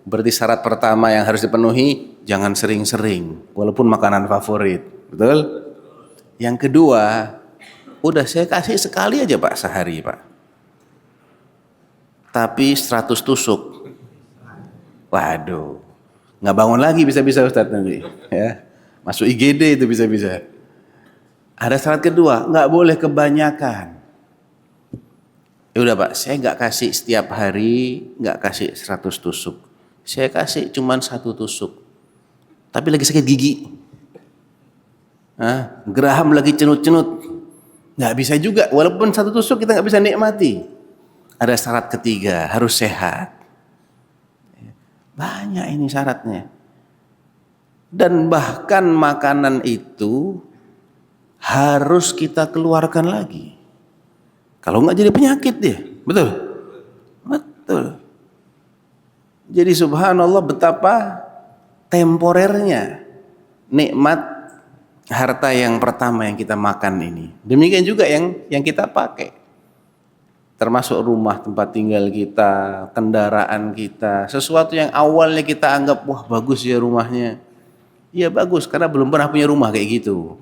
Berarti syarat pertama yang harus dipenuhi, jangan sering-sering, walaupun makanan favorit. Betul? Yang kedua, udah saya kasih sekali aja Pak sehari Pak. Tapi 100 tusuk. Waduh. Nggak bangun lagi bisa-bisa Ustadz nanti. Ya. Masuk IGD itu bisa-bisa. Ada syarat kedua, nggak boleh kebanyakan. Ya udah Pak, saya nggak kasih setiap hari, nggak kasih 100 tusuk. Saya kasih cuman 1 tusuk. Tapi lagi sakit gigi. Geraham lagi cenut-cenut. Nggak bisa juga, walaupun 1 tusuk kita nggak bisa nikmati. Ada syarat ketiga, harus sehat. Banyak ini syaratnya. Dan bahkan makanan itu harus kita keluarkan lagi. Kalau nggak jadi penyakit dia. Betul? Betul. Jadi subhanallah betapa temporernya nikmat harta yang pertama yang kita makan ini. Demikian juga yang kita pakai. Termasuk rumah tempat tinggal kita, kendaraan kita. Sesuatu yang awalnya kita anggap, wah bagus ya rumahnya. Iya bagus, karena belum pernah punya rumah kayak gitu.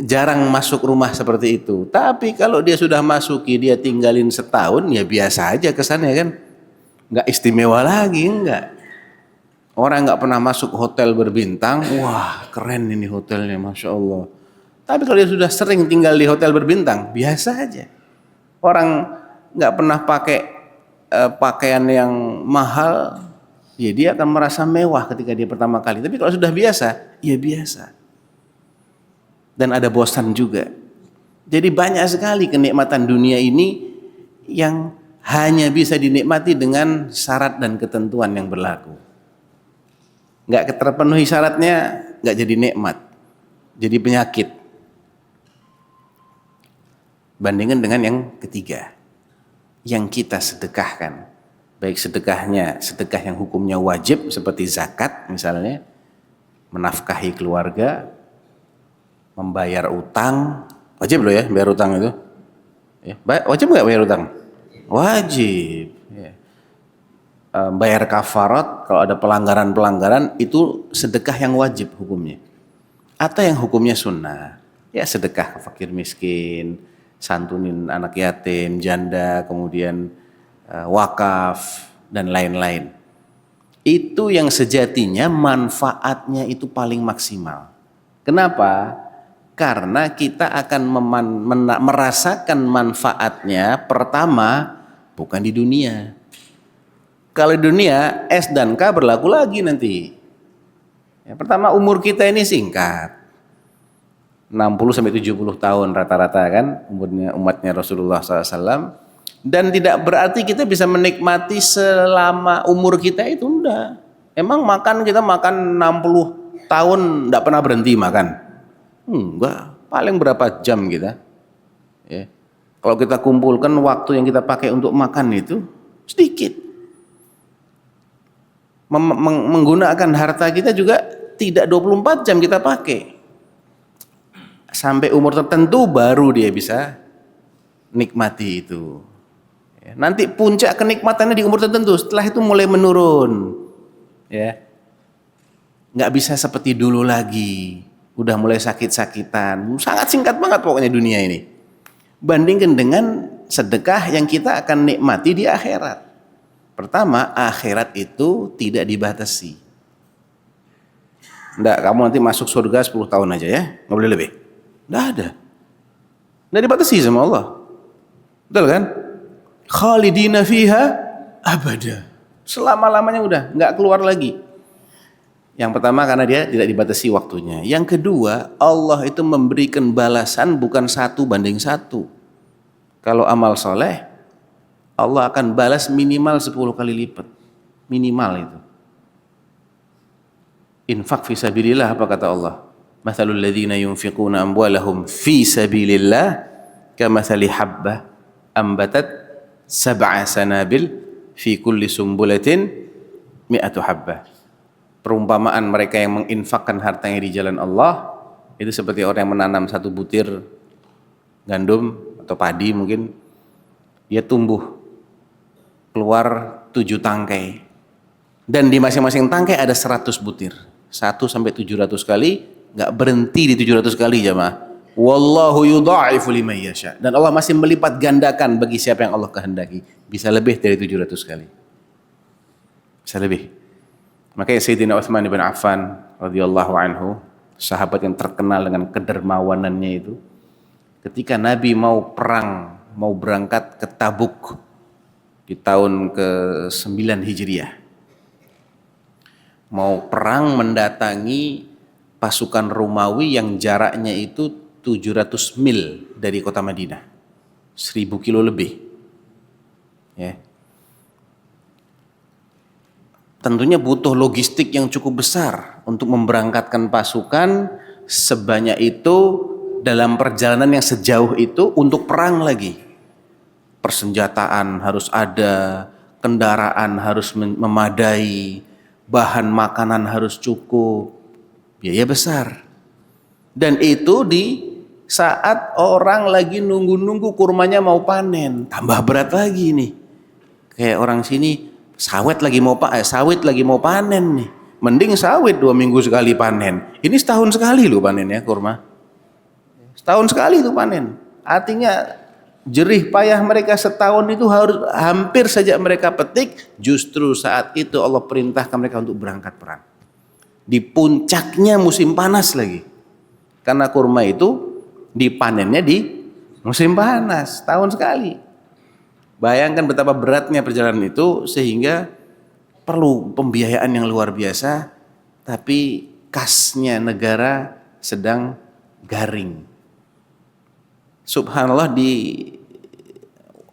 Jarang masuk rumah seperti itu. Tapi kalau dia sudah masuki, dia tinggalin setahun, ya biasa aja kesannya kan. Nggak istimewa lagi, enggak. Orang nggak pernah masuk hotel berbintang, wah keren ini hotelnya, Masya Allah. Tapi kalau dia sudah sering tinggal di hotel berbintang, biasa aja. Orang nggak pernah pakai pakaian yang mahal, ya dia akan merasa mewah ketika dia pertama kali. Tapi kalau sudah biasa, ya biasa. Dan ada bosan juga. Jadi banyak sekali kenikmatan dunia ini yang hanya bisa dinikmati dengan syarat dan ketentuan yang berlaku. Nggak terpenuhi syaratnya, nggak jadi nikmat, jadi penyakit. Bandingkan dengan yang ketiga, yang kita sedekahkan. Baik sedekah yang hukumnya wajib seperti zakat misalnya, menafkahi keluarga, membayar utang. Wajib loh ya bayar utang itu. Ya, wajib nggak bayar utang? Wajib. Ya. Bayar kafarat kalau ada pelanggaran-pelanggaran itu sedekah yang wajib hukumnya. Atau yang hukumnya sunnah. Ya sedekah ke fakir miskin, santunin anak yatim, janda, kemudian wakaf dan lain-lain. Itu yang sejatinya manfaatnya itu paling maksimal. Kenapa? Karena kita akan merasakan manfaatnya pertama bukan di dunia. Kalau di dunia S dan K berlaku lagi nanti. Ya, pertama umur kita ini singkat. 60-70 tahun rata-rata kan umurnya umatnya Rasulullah SAW. Dan tidak berarti kita bisa menikmati selama umur kita itu enggak. Emang kita makan 60 tahun enggak pernah berhenti makan. Enggak, paling berapa jam kita. Ya. Kalau kita kumpulkan waktu yang kita pakai untuk makan itu sedikit. Menggunakan harta kita juga tidak 24 jam kita pakai. Sampai umur tertentu baru dia bisa nikmati itu. Ya. Nanti puncak kenikmatannya di umur tertentu, setelah itu mulai menurun. Ya. Nggak bisa seperti dulu lagi. Udah mulai sakit-sakitan, sangat singkat banget pokoknya dunia ini. Bandingkan dengan sedekah yang kita akan nikmati di akhirat. Pertama, akhirat itu tidak dibatasi. Nggak, kamu nanti masuk surga 10 tahun aja ya, nggak boleh lebih. Nggak ada. Nggak dibatasi sama Allah. Betul kan? Khalidina fiha abada. Selama-lamanya udah, nggak keluar lagi. Yang pertama karena dia tidak dibatasi waktunya. Yang kedua, Allah itu memberikan balasan bukan 1:1. Kalau amal soleh, Allah akan balas minimal 10 kali lipat. Minimal itu. Infak fi sabilillah, apa kata Allah? Mathalul ladzina yunfiquna amwalahum fi sabilillah kamathali habbah ambatat sab'a sanabil fi kulli sumbulatin mi'atu habbah. Perumpamaan mereka yang menginfakkan hartanya di jalan Allah itu seperti orang yang menanam 1 butir gandum atau padi mungkin, dia tumbuh keluar 7 tangkai dan di masing-masing tangkai ada 100 butir, 1-700 kali, nggak berhenti di 700 kali jamaah. Wallahu yudha'ifu liman yasha, dan Allah masih melipat gandakan bagi siapa yang Allah kehendaki. Bisa lebih dari 700 kali, bisa lebih. Makanya Sayyidina Utsman bin Affan radhiyallahu anhu, sahabat yang terkenal dengan kedermawanannya itu, ketika Nabi mau perang, mau berangkat ke Tabuk di tahun ke-9 Hijriah, mau perang mendatangi pasukan Romawi yang jaraknya itu 700 mil dari kota Madinah, 1000 kilo lebih, ya. Tentunya butuh logistik yang cukup besar untuk memberangkatkan pasukan sebanyak itu dalam perjalanan yang sejauh itu untuk perang lagi. Persenjataan harus ada, kendaraan harus memadai, bahan makanan harus cukup, biaya besar. Dan itu di saat orang lagi nunggu-nunggu kurmanya mau panen, tambah berat lagi nih. Kayak orang sini sawit lagi mau panen nih. Mending sawit 2 minggu sekali panen. Ini setahun sekali loh panen ya kurma. Setahun sekali itu panen. Artinya jerih payah mereka setahun itu harus hampir saja mereka petik. Justru saat itu Allah perintahkan mereka untuk berangkat perang. Di puncaknya musim panas lagi. Karena kurma itu dipanennya di musim panas, tahun sekali. Bayangkan betapa beratnya perjalanan itu, sehingga perlu pembiayaan yang luar biasa, tapi kasnya negara sedang garing. Subhanallah, di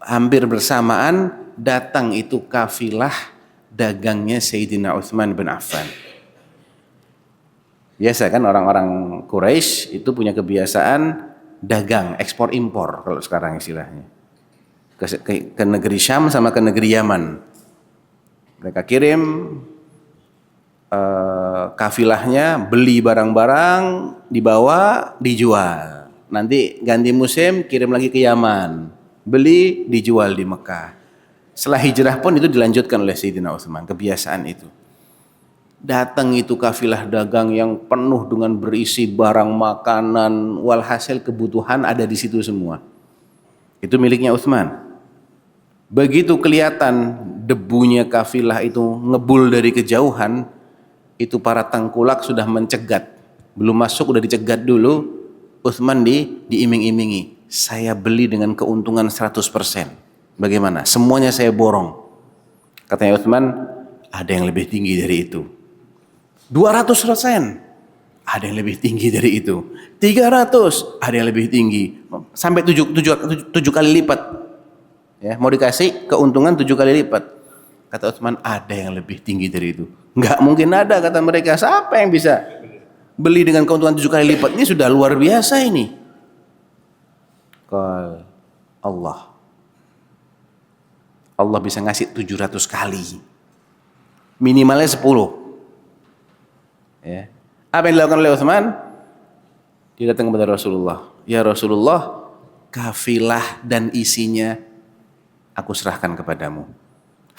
hampir bersamaan datang itu kafilah dagangnya Sayyidina Utsman bin Affan. Biasa kan orang-orang Quraisy itu punya kebiasaan dagang, ekspor impor kalau sekarang istilahnya. Ke negeri Syam sama ke negeri Yaman. Mereka kirim kafilahnya, beli barang-barang, dibawa, dijual. Nanti ganti musim kirim lagi ke Yaman, beli, dijual di Mekah. Setelah hijrah pun itu dilanjutkan oleh Sayyidina Utsman, kebiasaan itu. Datang itu kafilah dagang yang penuh dengan berisi barang makanan, walhasil kebutuhan ada di situ semua. Itu miliknya Utsman. Begitu kelihatan debunya kafilah itu ngebul dari kejauhan, itu para tengkulak sudah mencegat. Belum masuk udah dicegat dulu. Utsman diiming-imingi. Saya beli dengan keuntungan 100%. Bagaimana? Semuanya saya borong. Katanya Utsman, ada yang lebih tinggi dari itu. 200%. Ada yang lebih tinggi dari itu. 300, ada yang lebih tinggi. Sampai 7 kali lipat. Ya, mau dikasih keuntungan 7 kali lipat. Kata Utsman, ada yang lebih tinggi dari itu. Enggak mungkin ada, kata mereka. Siapa yang bisa beli dengan keuntungan 7 kali lipat? Ini sudah luar biasa ini. Qal Allah. Allah bisa ngasih 700 kali. Minimalnya 10. Ya. Apa yang dilakukan oleh Utsman? Dia datang kepada Rasulullah. Ya Rasulullah, kafilah dan isinya aku serahkan kepadamu.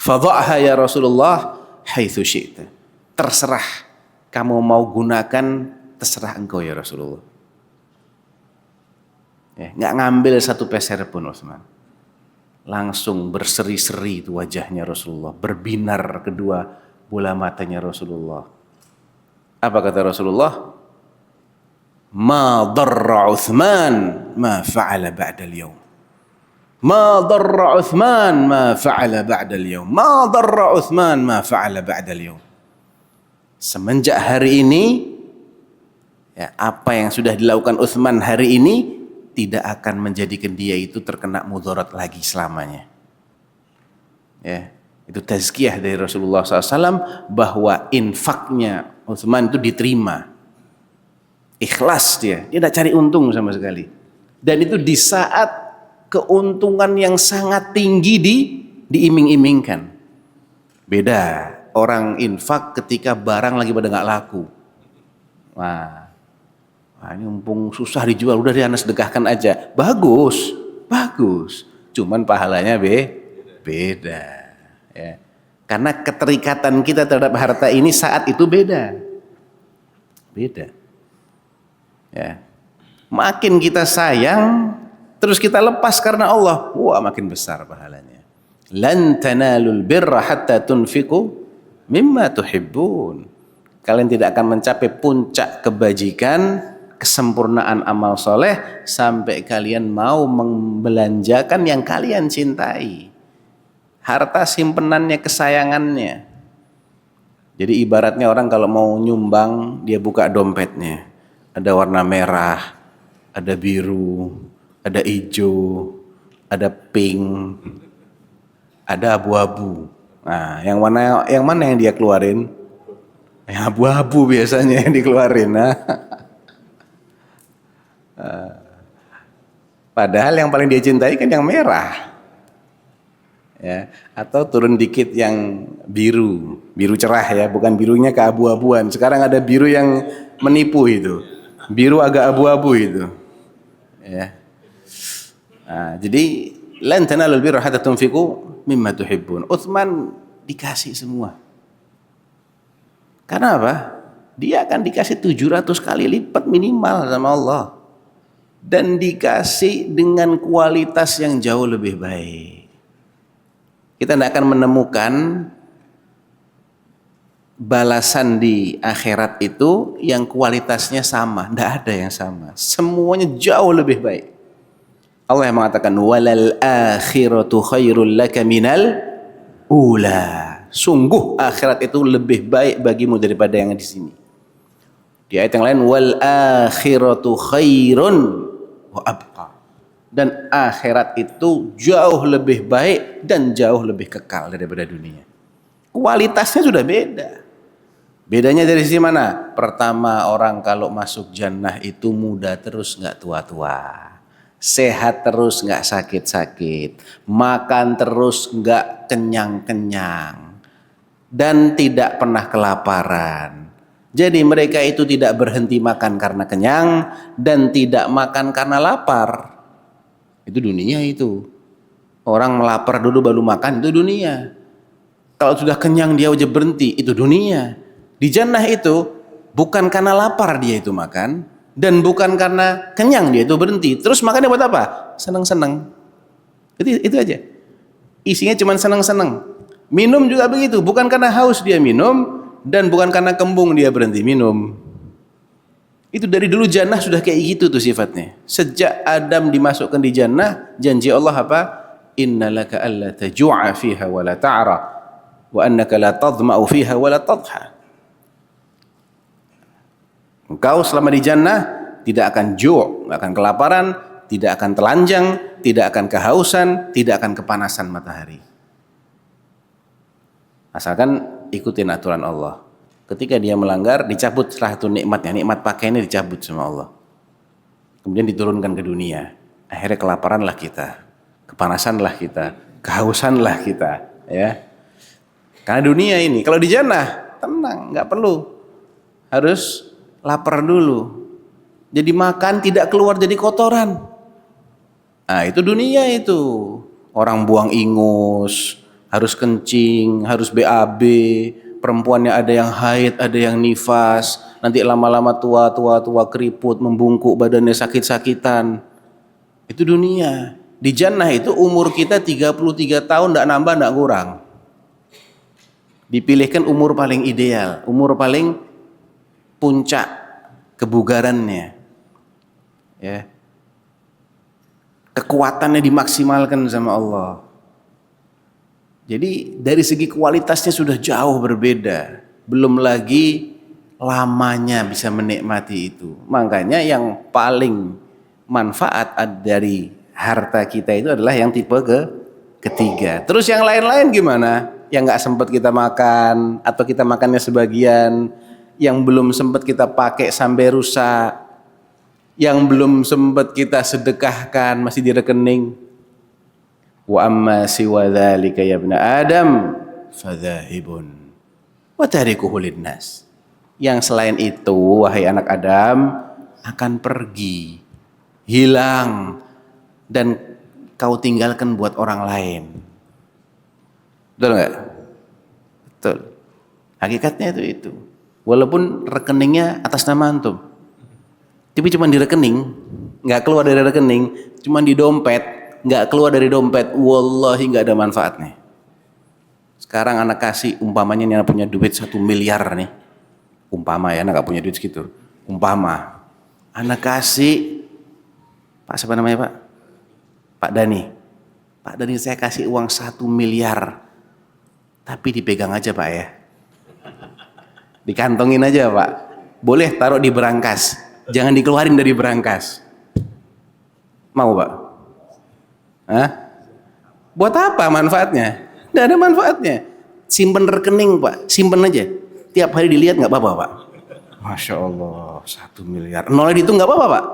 Fadha'ha ya Rasulullah haitsu syi'ta. Terserah kamu mau gunakan, terserah engkau ya Rasulullah. Ya, enggak ngambil 1 peser pun Utsman. Langsung berseri-seri itu wajahnya Rasulullah, berbinar kedua bola matanya Rasulullah. Apa kata Rasulullah? Ma darra Utsman ma fa'ala ba'da al-yawm. Ma darra Utsman ma fa'ala ba'da al-yawm. Ma darra Utsman ma fa'ala ba'da al-yawm. Semenjak hari ini, ya, apa yang sudah dilakukan Utsman hari ini tidak akan menjadikan dia itu terkena mudarat lagi selamanya. Ya, itu tazkiyah dari Rasulullah SAW bahwa infaknya Utsman itu diterima. Ikhlas dia tidak cari untung sama sekali. Dan itu di saat keuntungan yang sangat tinggi diiming-imingkan. Beda orang infak ketika barang lagi pada nggak laku. Wah, ini mumpung susah dijual, udah dia sedekahkan aja. Bagus, bagus. Cuman pahalanya beda. Ya. Karena keterikatan kita terhadap harta ini saat itu beda. Ya. Makin kita sayang, terus kita lepas karena Allah, wah makin besar pahalanya. Lan tanalul birra hatta tunfiqu mimma tuhibbun. Kalian tidak akan mencapai puncak kebajikan, kesempurnaan amal soleh sampai kalian mau membelanjakan yang kalian cintai. Harta simpenannya, kesayangannya. Jadi ibaratnya orang kalau mau nyumbang, dia buka dompetnya. Ada warna merah, ada biru, ada hijau, ada pink, ada abu-abu. Nah, yang mana yang dia keluarin? Yang abu-abu biasanya yang dikeluarin. Nah. Padahal yang paling dia cintai kan yang merah. Ya, atau turun dikit yang biru cerah ya, bukan birunya keabu-abuan. Sekarang ada biru yang menipu itu. Biru agak abu-abu itu. Ya. Nah, jadi lan tanalul birra hatta tunfiqu mimma tuhibbun. Utsman dikasih semua. Karena apa? Dia akan dikasih 700 kali lipat minimal sama Allah. Dan dikasih dengan kualitas yang jauh lebih baik. Kita tidak akan menemukan balasan di akhirat itu yang kualitasnya sama. Tidak ada yang sama. Semuanya jauh lebih baik. Allah yang mengatakan walal akhiratu khairul laka minal ula. Sungguh akhirat itu lebih baik bagimu daripada yang di sini. Di ayat yang lain wal akhiratu khairun wa abqa. Dan akhirat itu jauh lebih baik dan jauh lebih kekal daripada dunia. Kualitasnya sudah beda. Bedanya dari sisi mana? Pertama, orang kalau masuk jannah itu muda terus, nggak tua-tua. Sehat terus, nggak sakit-sakit. Makan terus, nggak kenyang-kenyang. Dan tidak pernah kelaparan. Jadi mereka itu tidak berhenti makan karena kenyang dan tidak makan karena lapar. Itu dunia itu. Orang melapar dulu baru makan, itu dunia. Kalau sudah kenyang dia aja berhenti, itu dunia. Di jannah itu bukan karena lapar dia itu makan dan bukan karena kenyang dia itu berhenti. Terus makannya buat apa? Senang-senang. Itu aja. Isinya cuma senang-senang. Minum juga begitu, bukan karena haus dia minum dan bukan karena kembung dia berhenti minum. Itu dari dulu jannah sudah kayak gitu tuh sifatnya. Sejak Adam dimasukkan di jannah, janji Allah apa? Innalaka alla taju'a fiha wa la ta'ra wa annaka la tadma'u fiha wa la tadha. Engkau selama di jannah tidak akan ju', tidak akan kelaparan, tidak akan telanjang, tidak akan kehausan, tidak akan kepanasan matahari. Asalkan ikutin aturan Allah. Ketika dia melanggar, dicabut salah satu nikmatnya, nikmat pakaiannya dicabut sama Allah. Kemudian diturunkan ke dunia. Akhirnya kelaparanlah kita, kepanasanlah kita, kehausanlah kita, ya. Karena dunia ini, kalau di jannah tenang, nggak perlu harus lapar dulu. Jadi makan tidak keluar jadi kotoran. Nah, itu dunia itu. Orang buang ingus, harus kencing, harus BAB, perempuannya ada yang haid, ada yang nifas, nanti lama-lama tua keriput, membungkuk badannya sakit-sakitan. Itu dunia. Di jannah itu umur kita 33 tahun, enggak nambah, enggak kurang. Dipilihkan umur paling ideal, umur paling puncak kebugarannya. Ya. Kekuatannya dimaksimalkan sama Allah. Jadi dari segi kualitasnya sudah jauh berbeda. Belum lagi lamanya bisa menikmati itu. Makanya yang paling manfaat dari harta kita itu adalah yang tipe ketiga. Terus yang lain-lain gimana? Yang nggak sempat kita makan atau kita makannya sebagian, yang belum sempat kita pakai sampai rusak, yang belum sempat kita sedekahkan masih di rekening. Wa amma siwa dzalika ya ibna Adam fadzahibun wa tarikuhu linnas. Yang selain itu, wahai anak Adam, akan pergi, hilang, dan kau tinggalkan buat orang lain. Betul nggak? Betul. Hakikatnya itu. Walaupun rekeningnya atas nama antum, tapi cuma di rekening, nggak keluar dari rekening, cuma di dompet, nggak keluar dari dompet, wallahi nggak ada manfaatnya. Sekarang anak kasih, umpamanya nih anak punya duit 1 miliar nih, umpama ya, anak gak punya duit segitu, umpama anak kasih, Pak siapa namanya Pak? Pak Dani, saya kasih uang 1 miliar, tapi dipegang aja Pak ya, dikantongin aja Pak, boleh taruh di berangkas, jangan dikeluarin dari berangkas. Mau Pak? Hah? Buat apa manfaatnya? Nggak ada manfaatnya. Simpen rekening Pak, simpen aja. Tiap hari dilihat nggak apa-apa Pak. Masya Allah, 1 miliar. Nolnya itu nggak apa-apa Pak.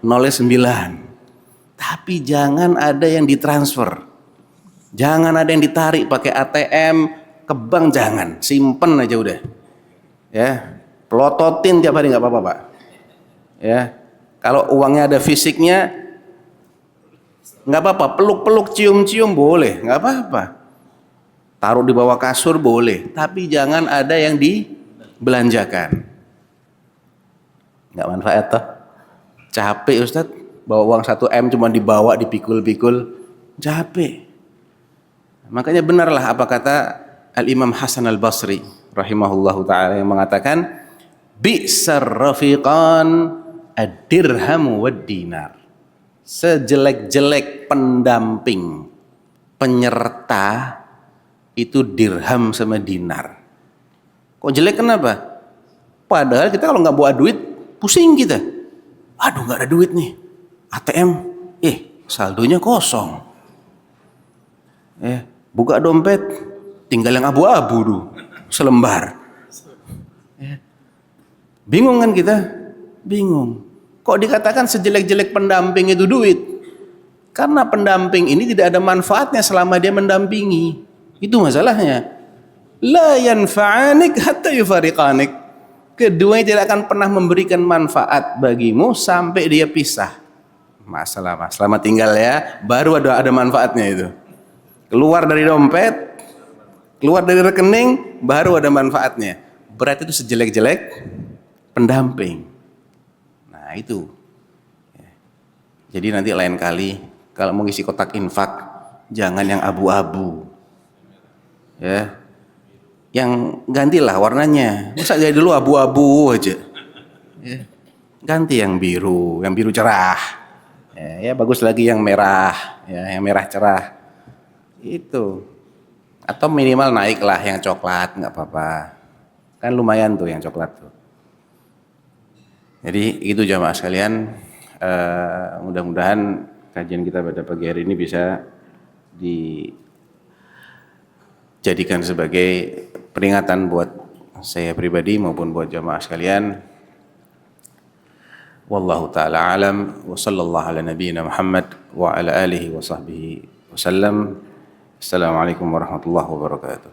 Nolnya 9. Tapi jangan ada yang ditransfer. Jangan ada yang ditarik pakai ATM ke bank, jangan. Simpen aja udah. Ya, pelototin tiap hari nggak apa-apa Pak. Ya, kalau uangnya ada fisiknya nggak apa-apa. Peluk-peluk, cium-cium boleh, nggak apa-apa. Taruh di bawah kasur boleh, tapi jangan ada yang dibelanjakan. Nggak manfaat toh. Capek Ustadz, bawa uang 1 M cuma dibawa, dipikul-pikul, capek. Makanya benarlah apa kata Al-Imam Hasan Al-Basri rahimahullahu ta'ala yang mengatakan, bi'sar rafiqan ad-dirhamu wad-dinar. Sejelek-jelek pendamping, penyerta, itu dirham sama dinar. Kok jelek kenapa? Padahal kita kalau nggak bawa duit pusing kita. Aduh nggak ada duit nih. ATM, saldonya kosong. Buka dompet, tinggal yang abu-abu tuh, selembar. Bingung kan kita? Bingung. Kok dikatakan sejelek-jelek pendamping itu duit? Karena pendamping ini tidak ada manfaatnya selama dia mendampingi. Itu masalahnya. La yanfa'anik hatta yufariqanik. Keduanya tidak akan pernah memberikan manfaat bagimu sampai dia pisah. Masalah Mas, selamat tinggal ya, baru ada manfaatnya itu. Keluar dari dompet, keluar dari rekening, baru ada manfaatnya. Berarti itu sejelek-jelek pendamping. Nah itu. Jadi nanti lain kali kalau mau ngisi kotak infak, jangan yang abu-abu. Ya, yang gantilah warnanya. Masa jadi dulu abu-abu aja. Ya. Ganti yang biru cerah. Ya bagus lagi yang merah, ya yang merah cerah. Itu. Atau minimal naiklah yang coklat, nggak apa-apa. Kan lumayan tuh yang coklat tuh. Jadi itu jamaah sekalian. Mudah-mudahan kajian kita pada pagi hari ini bisa dijadikan sebagai peringatan buat saya pribadi maupun buat jamaah sekalian. Wallahu ta'ala alam wa sallallahu ala nabiyyina Muhammad wa ala alihi wa sahbihi wasallam. Assalamualaikum warahmatullahi wabarakatuh.